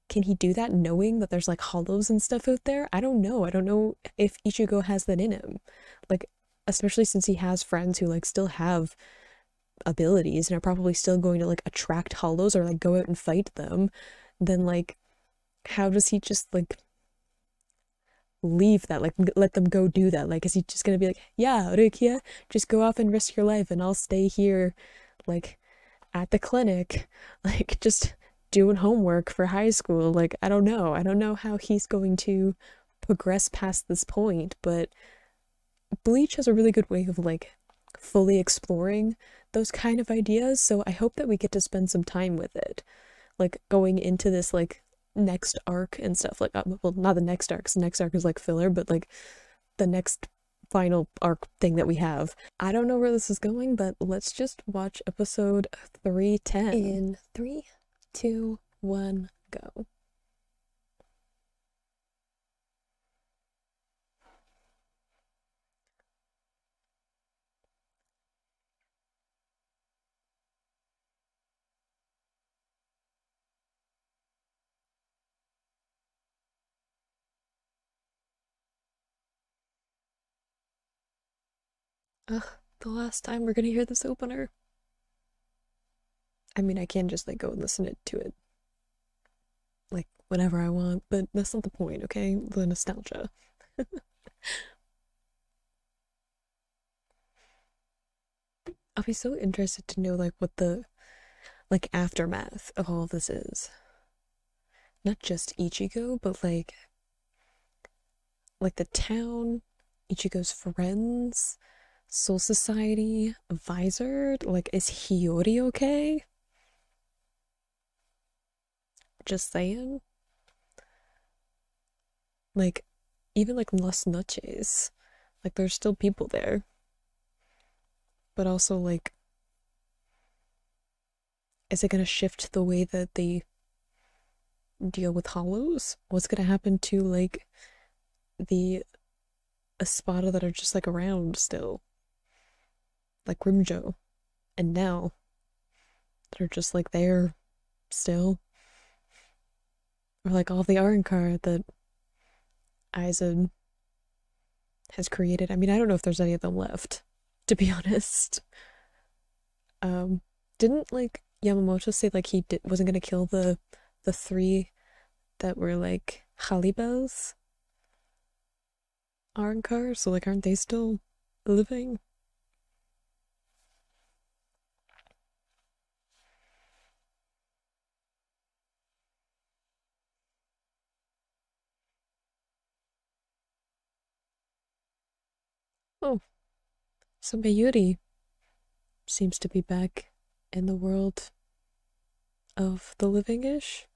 can he do that knowing that there's like hollows and stuff out there? I don't know. I don't know if Ichigo has that in him. Like, especially since he has friends who like still have abilities and are probably still going to like attract hollows or like go out and fight them. Then like, how does he just like leave that, like let them go do that? Like, is he just gonna be like, yeah, Rukia, just go off and risk your life and I'll stay here, like at the clinic, like just doing homework for high school? Like, I don't know. I don't know how he's going to progress past this point, but Bleach has a really good way of like fully exploring those kind of ideas, so I hope that we get to spend some time with it, like going into this like next arc and stuff. Like, well, not the next arc, 'cause the next arc is like filler, but like the next final arc thing that we have. I don't know where this is going, but let's just watch episode 310 in 3, 2, 1, go. Ugh, the last time we're gonna hear this opener. I mean, I can just like go and listen to it like whenever I want, but that's not the point, okay? The nostalgia. I'll be so interested to know like what the like aftermath of all of this is. Not just Ichigo, but like the town, Ichigo's friends, Soul Society, Visor. Like, is Hiyori okay? Just saying. Like, even like Las Noches, like there's still people there. But also like, is it gonna shift the way that they deal with hollows? What's gonna happen to like the Espada that are just like around still? Like Rimjo and Nell that are just like there still? Or like all the Arrancar that Aizen has created. I mean, I don't know if there's any of them left, to be honest. Um, didn't like Yamamoto say like wasn't gonna kill the three that were like Halibels Arrancar? So like, aren't they still living? Oh, so Mayuri seems to be back in the world of the living-ish.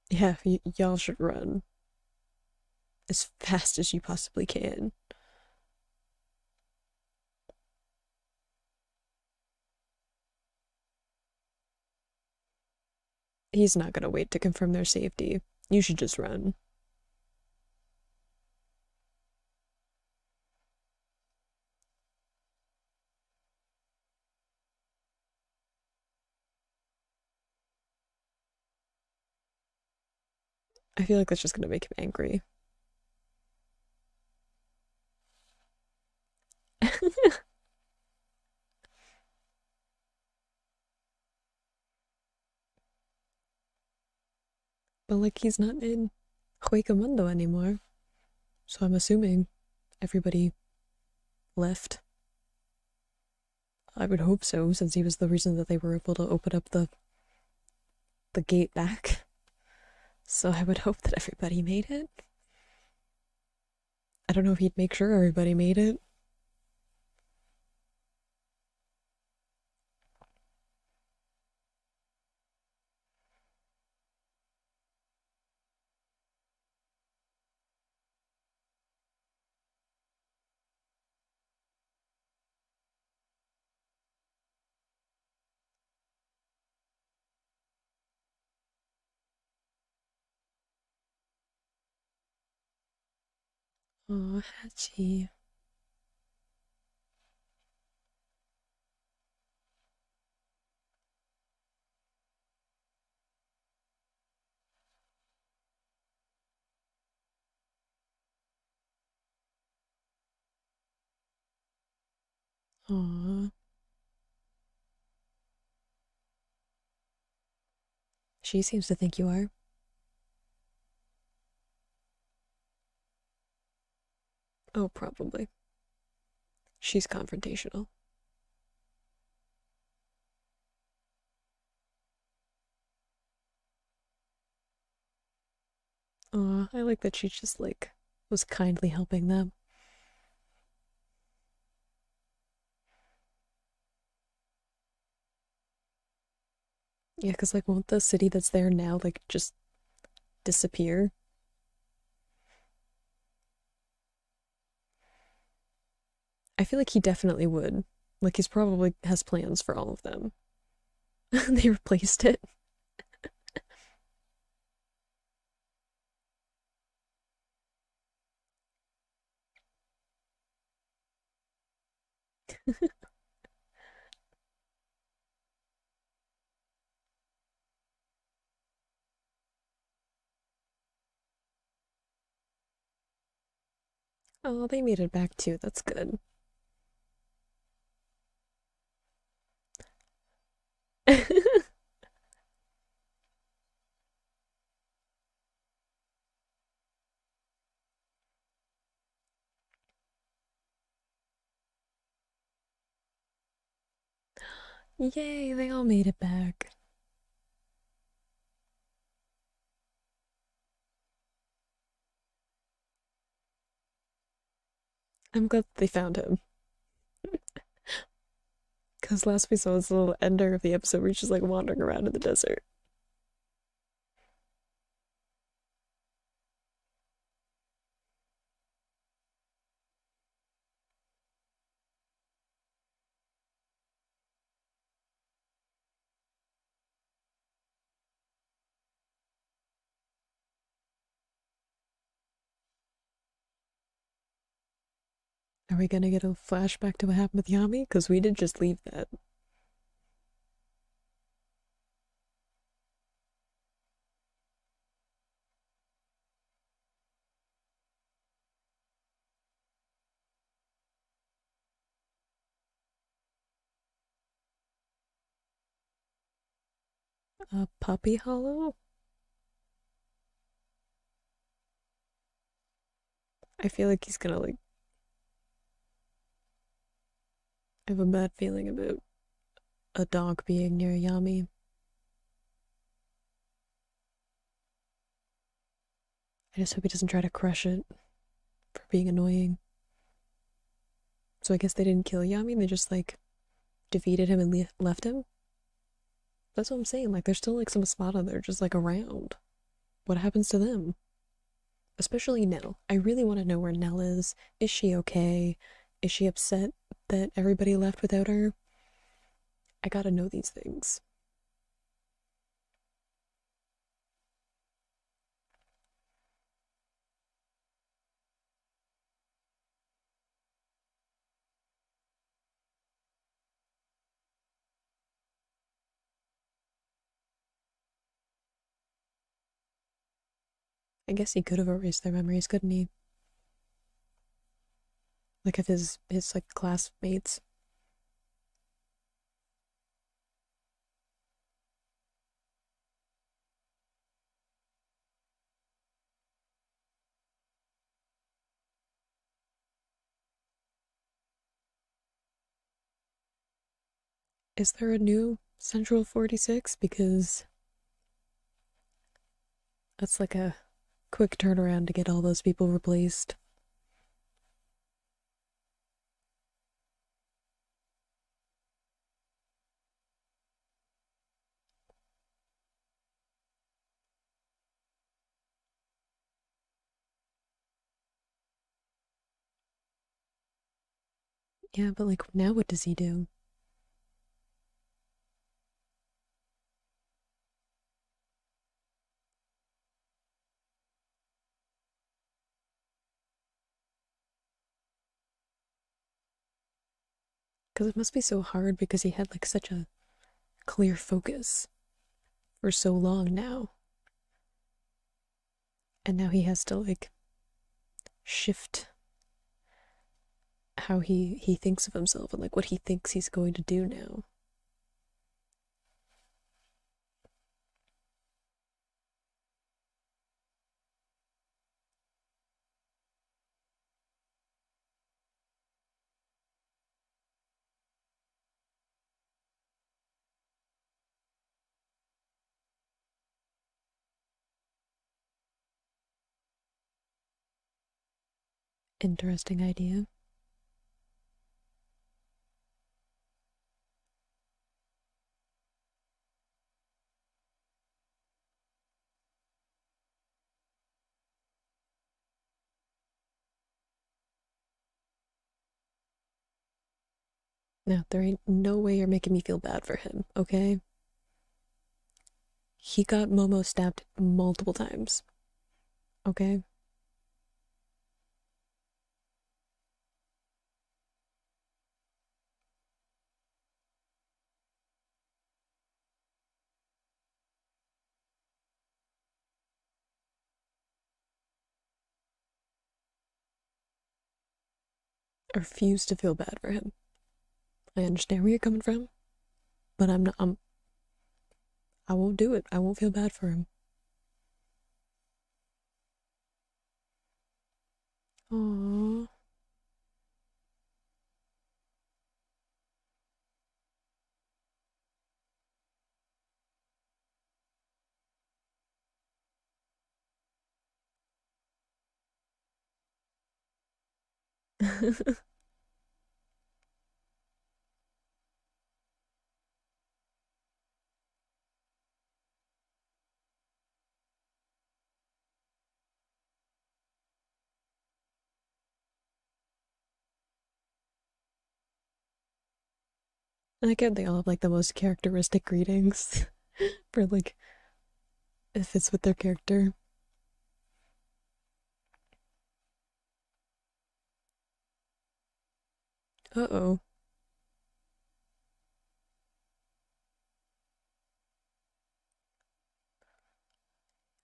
Yeah, y'all should run as fast as you possibly can. He's not gonna wait to confirm their safety. You should just run. I feel like that's just gonna make him angry. But like, he's not in Mundo anymore, so I'm assuming everybody left. I would hope so, since he was the reason that they were able to open up the gate back. So I would hope that everybody made it. I don't know if he'd make sure everybody made it. Oh, Hachi. Aww. She seems to think you are. Oh, probably. She's confrontational. Aw, I like that she just, like, was kindly helping them. Yeah, because, like, won't the city that's there now, like, just disappear? I feel like he definitely would. Like, he's probably has plans for all of them. They replaced it. Oh, they made it back too. That's good. Yay, they all made it back. I'm glad they found him. Because last we saw this little ender of the episode where he's just like wandering around in the desert. Are we gonna get a flashback to what happened with Yami? Because we did just leave that. Puppy Hollow? I feel like he's gonna, like, I have a bad feeling about a dog being near Yami. I just hope he doesn't try to crush it for being annoying. So I guess they didn't kill Yami, they just, like, defeated him and left him? That's what I'm saying. Like, there's still, like, some Espada that are just, like, around. What happens to them? Especially Nell. I really want to know where Nell is. Is she okay? Is she upset that everybody left without her? I gotta know these things. I guess he could have erased their memories, couldn't he? Like of his like classmates. Is there a new Central 46? Because that's like a quick turnaround to get all those people replaced. Yeah, but like now what does he do? Because it must be so hard because he had like such a clear focus for so long now. And now he has to like shift how he thinks of himself and like what he thinks he's going to do now. Interesting idea. Now, there ain't no way you're making me feel bad for him, okay? He got Momo stabbed multiple times, okay? I refuse to feel bad for him. I understand where you're coming from, but I'm not, I won't do it. I won't feel bad for him. Aww. And again, they all have like the most characteristic greetings for like it fits with their character. Uh-oh.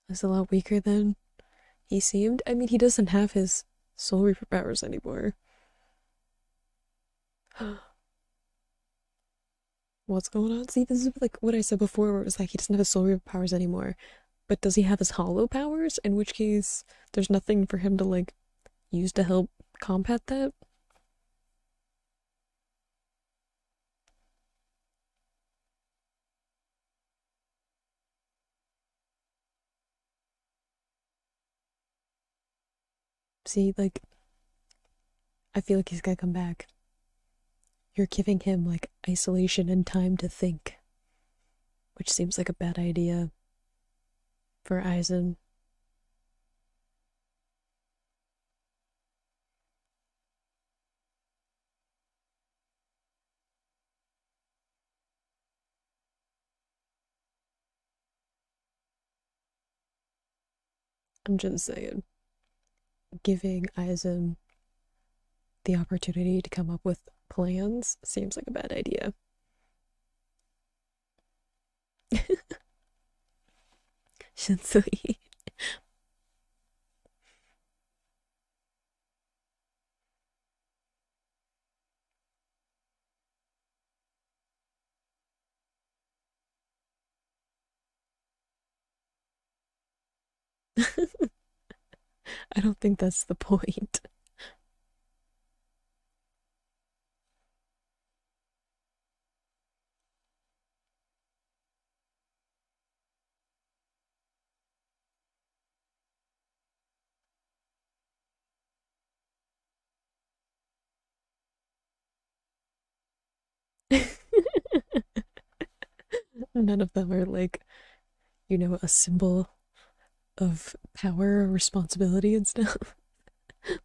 He's a lot weaker than he seemed. I mean, he doesn't have his soul reaper powers anymore. What's going on? See, this is like what I said before, where it was like he doesn't have his soul reaper powers anymore. But does he have his hollow powers? In which case, there's nothing for him to like use to help combat that. See, like, I feel like he's gotta come back. You're giving him like isolation and time to think, which seems like a bad idea for Aizen. I'm just saying, giving Aizen the opportunity to come up with plans seems like a bad idea. Shinsui. I don't think that's the point. None of them are like, a symbol of power or responsibility and stuff.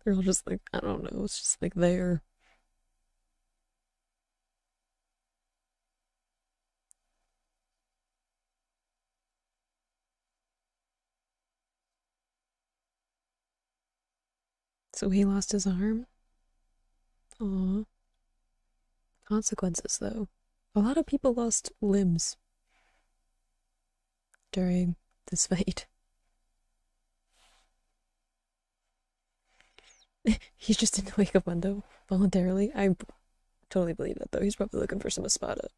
They're all just like, I don't know, it's just like there. So he lost his arm? Aw. Consequences, though. A lot of people lost limbs during this fight. He's just in the wake of Wendo voluntarily. I totally believe that though. He's probably looking for some espada.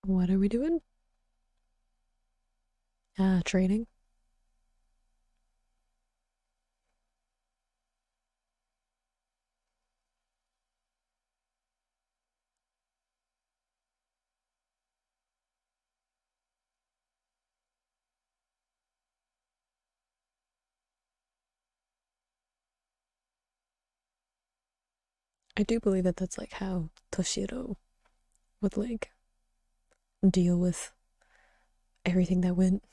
What are we doing? Ah, training. I do believe that that's like how Toshiro would like deal with everything that went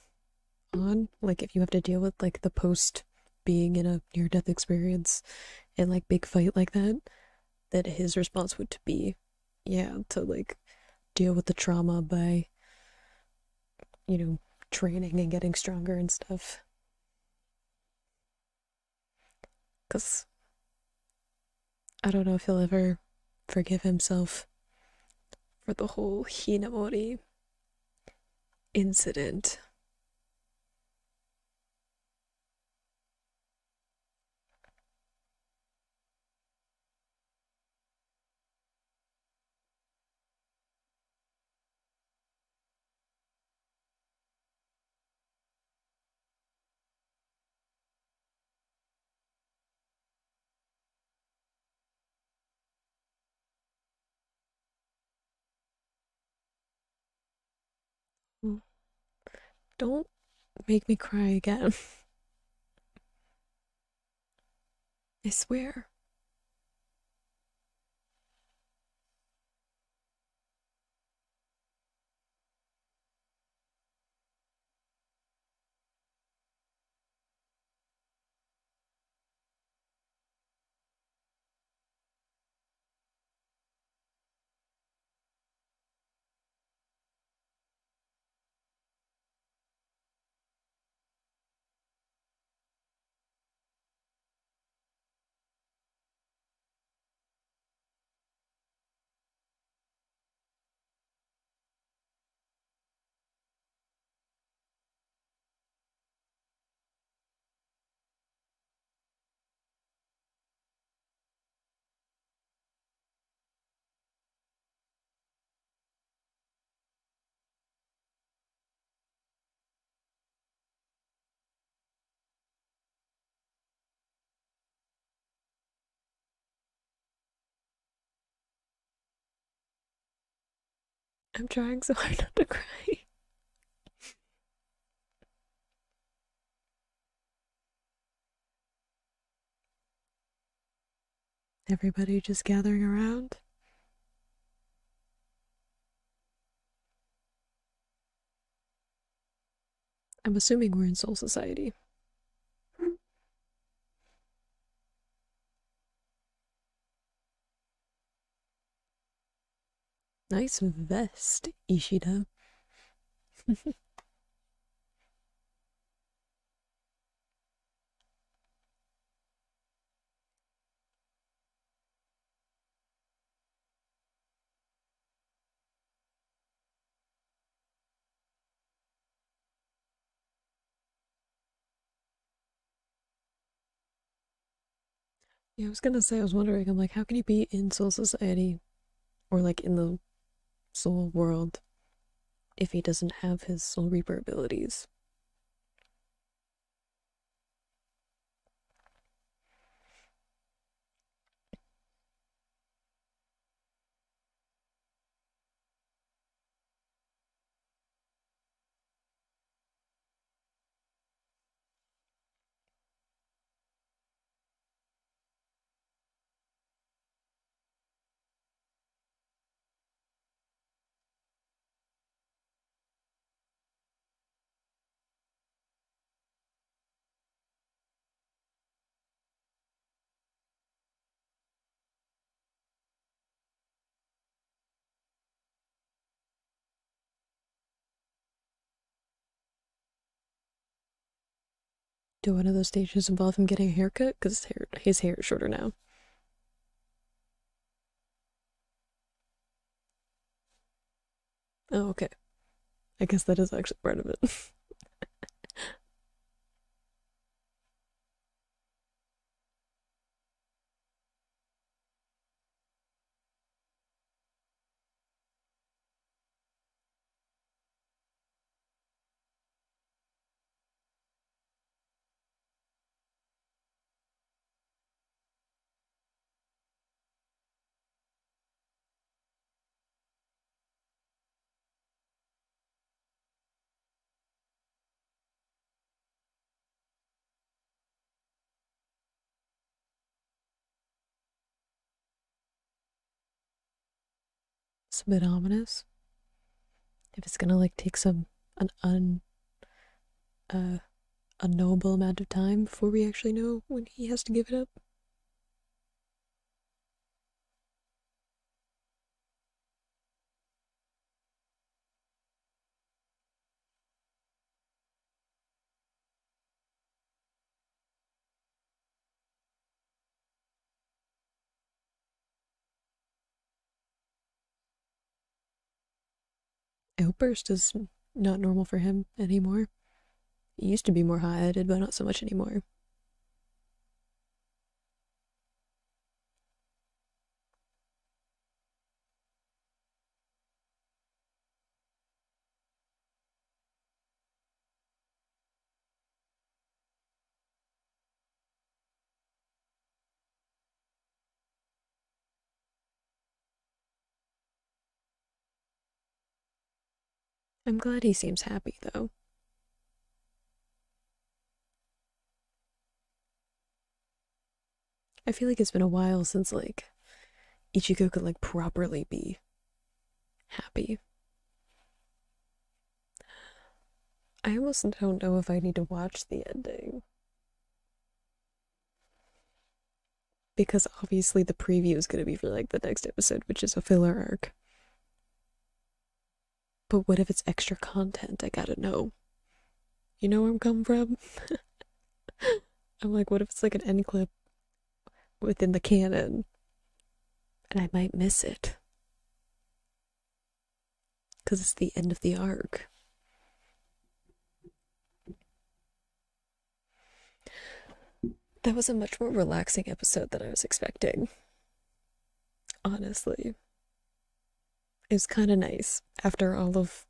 on. Like if you have to deal with like the post being in a near death experience and like big fight like that, that his response would be, yeah, to like deal with the trauma by, you know, training and getting stronger and stuff. Because I don't know if he'll ever forgive himself for the whole Hinamori incident. Don't make me cry again. I swear. I'm trying so hard not to cry. Everybody just gathering around. I'm assuming we're in Soul Society. Nice vest, Ishida. Yeah, I was gonna say, I was wondering, I'm like, how can he be in Soul Society or like in the Soul world if he doesn't have his Soul Reaper abilities? Do one of those stages involve him getting a haircut? Because his hair is shorter now. Oh, okay. I guess that is actually part of it. It's a bit ominous. If it's gonna like take an uh unknowable amount of time before we actually know when he has to give it up. Outburst is not normal for him anymore. He used to be more high-headed, but not so much anymore. I'm glad he seems happy, though. I feel like it's been a while since, like, Ichigo could, like, properly be happy. I almost don't know if I need to watch the ending. Because obviously the preview is going to be for, like, the next episode, which is a filler arc. But what if it's extra content? I gotta know. You know where I'm coming from? I'm like, what if it's like an end clip within the canon? And I might miss it. Because it's the end of the arc. That was a much more relaxing episode than I was expecting. Honestly. It was kind of nice after all of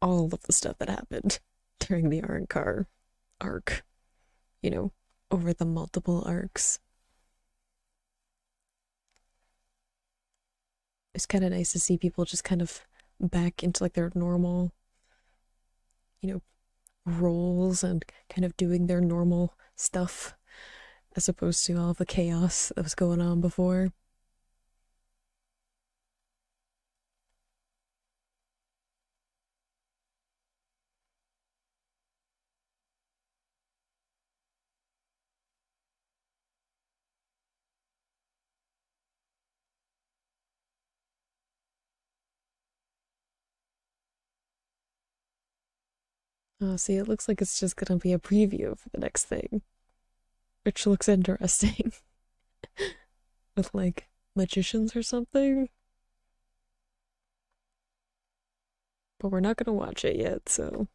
the stuff that happened during the Arrancar arc. You know, over the multiple arcs. It's kind of nice to see people just kind of back into like their normal, you know, roles and kind of doing their normal stuff as opposed to all the chaos that was going on before. Oh, see, it looks like it's just gonna be a preview for the next thing, which looks interesting. With like magicians or something. But we're not gonna watch it yet, so.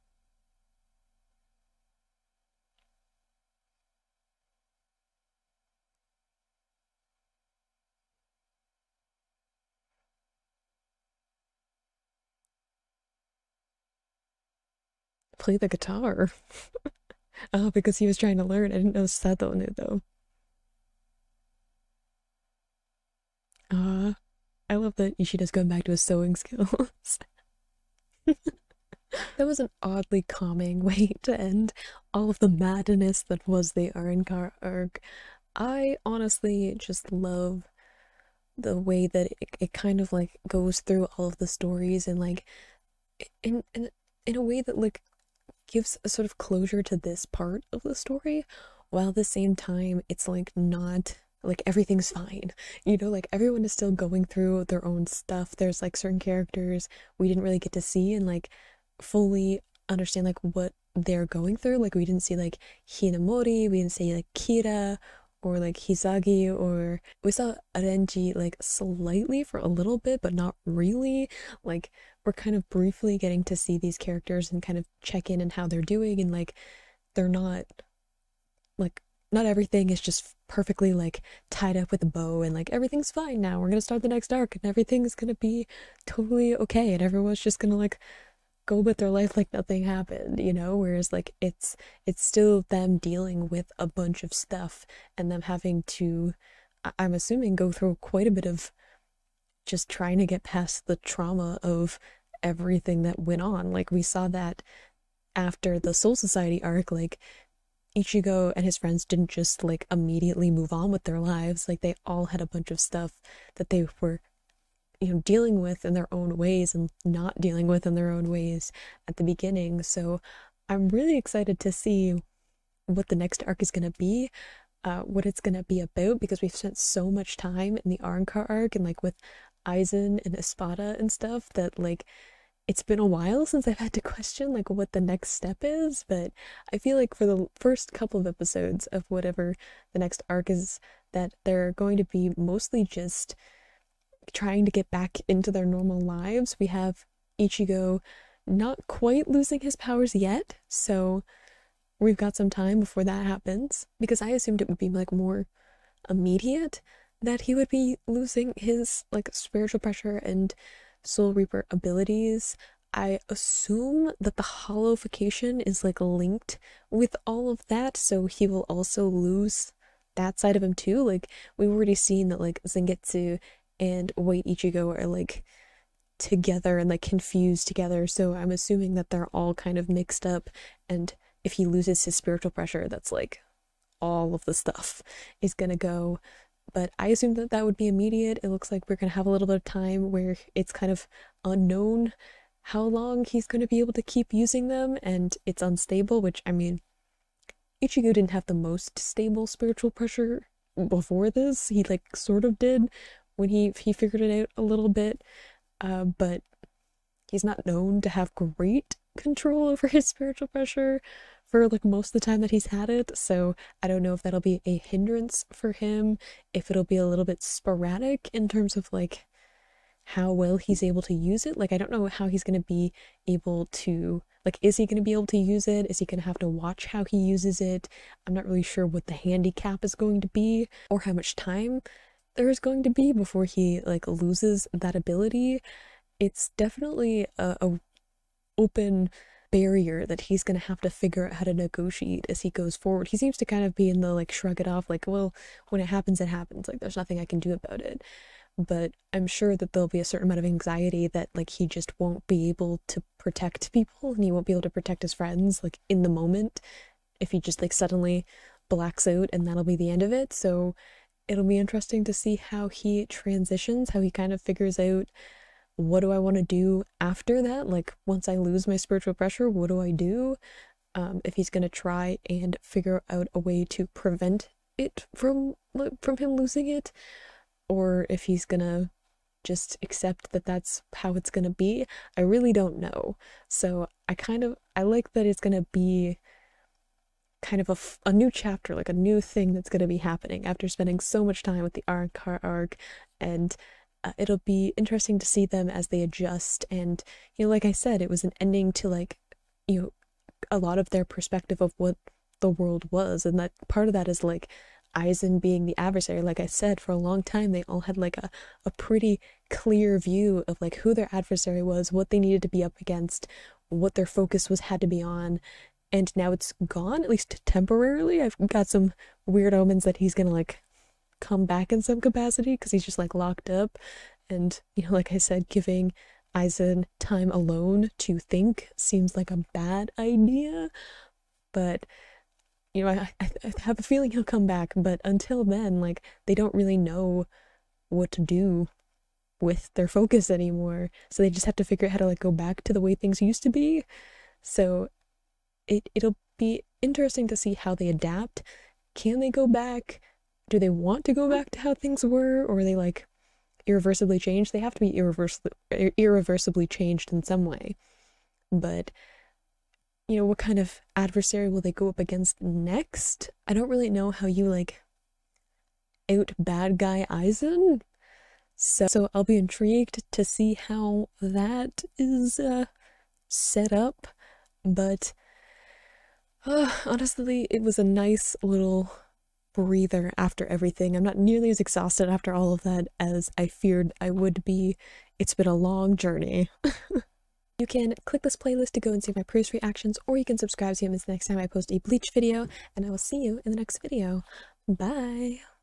Play the guitar. Oh, because he was trying to learn. I didn't know Sato knew though. I love that Ishida's going back to his sewing skills. That was an oddly calming way to end all of the madness that was the Arrancar arc. I honestly just love the way that it kind of like goes through all of the stories and like in a way that like gives a sort of closure to this part of the story, while at the same time it's like not like everything's fine. You know, like everyone is still going through their own stuff. There's like certain characters we didn't really get to see and like fully understand like what they're going through. Like we didn't see like Hinamori, we didn't see like Kira or like Hisagi, or we saw Renji like slightly for a little bit, but not really. Like we're kind of briefly getting to see these characters and kind of check in and how they're doing, and like they're not like not everything is just perfectly like tied up with a bow and like everything's fine now. We're gonna start the next arc and everything's gonna be totally okay and everyone's just gonna like go with their life like nothing happened, you know? Whereas like it's still them dealing with a bunch of stuff and them having to, I'm assuming, go through quite a bit of just trying to get past the trauma of everything that went on. Like we saw that after the Soul Society arc, like Ichigo and his friends didn't just like immediately move on with their lives. Like they all had a bunch of stuff that they were, you know, dealing with in their own ways and not dealing with in their own ways at the beginning. So I'm really excited to see what the next arc is going to be, what it's going to be about, because we've spent so much time in the Arrancar arc and like with Aizen and Espada and stuff that like it's been a while since I've had to question like what the next step is. But I feel like for the first couple of episodes of whatever the next arc is, that they're going to be mostly just trying to get back into their normal lives. We have Ichigo not quite losing his powers yet, so we've got some time before that happens, because I assumed it would be like more immediate that he would be losing his like spiritual pressure and Soul Reaper abilities. I assume that the hollowification is like linked with all of that, so he will also lose that side of him too. Like we've already seen that like Zangetsu and White Ichigo are like together and like confused together, so I'm assuming that they're all kind of mixed up, and if he loses his spiritual pressure, that's like all of the stuff is gonna go. But I assume that that would be immediate. It looks like we're gonna have a little bit of time where it's kind of unknown how long he's gonna be able to keep using them, and it's unstable, which, I mean, Ichigo didn't have the most stable spiritual pressure before this. He like sort of did when he figured it out a little bit, but he's not known to have great control over his spiritual pressure for like most of the time that he's had it. So I don't know if that'll be a hindrance for him, if it'll be a little bit sporadic in terms of like how well he's able to use it. Like I don't know how he's going to be able to, like, is he going to be able to use it? Is he going to have to watch how he uses it? I'm not really sure what the handicap is going to be or how much time there is going to be before he like loses that ability. It's definitely a open barrier that he's going to have to figure out how to negotiate as he goes forward. He seems to kind of be in the like shrug it off, like, well, when it happens, it happens. Like there's nothing I can do about it. But I'm sure that there'll be a certain amount of anxiety that like he just won't be able to protect people, and he won't be able to protect his friends like in the moment if he just like suddenly blacks out, and that'll be the end of it. So it'll be interesting to see how he transitions, how he kind of figures out, what do I want to do after that? Like once I lose my spiritual pressure, what do I do? If he's going to try and figure out a way to prevent it from him losing it, or if he's gonna just accept that that's how it's gonna be, I really don't know. So I like that it's gonna be kind of a new chapter, like a new thing that's gonna be happening after spending so much time with the Arrancar arc, and it'll be interesting to see them as they adjust. And you know, like I said, it was an ending to like, you know, a lot of their perspective of what the world was, and that part of that is like Aizen being the adversary. Like I said, for a long time they all had like a pretty clear view of like who their adversary was, what they needed to be up against, what their focus had to be on, and now it's gone, at least temporarily. I've got some weird omens that he's gonna like come back in some capacity because he's just like locked up, and you know, like I said, giving Aizen time alone to think seems like a bad idea. But you know, I have a feeling he'll come back, but until then, like, they don't really know what to do with their focus anymore. So they just have to figure out how to, like, go back to the way things used to be. So it'll be interesting to see how they adapt. Can they go back? Do they want to go back to how things were? Or are they, like, irreversibly changed? They have to be irreversibly changed in some way. But you know, what kind of adversary will they go up against next? I don't really know how you like out bad guy Aizen. So I'll be intrigued to see how that is set up. But honestly, it was a nice little breather after everything. I'm not nearly as exhausted after all of that as I feared I would be. It's been a long journey. You can click this playlist to go and see my previous reactions, or you can subscribe so you miss the next time I post a Bleach video, and I will see you in the next video. Bye!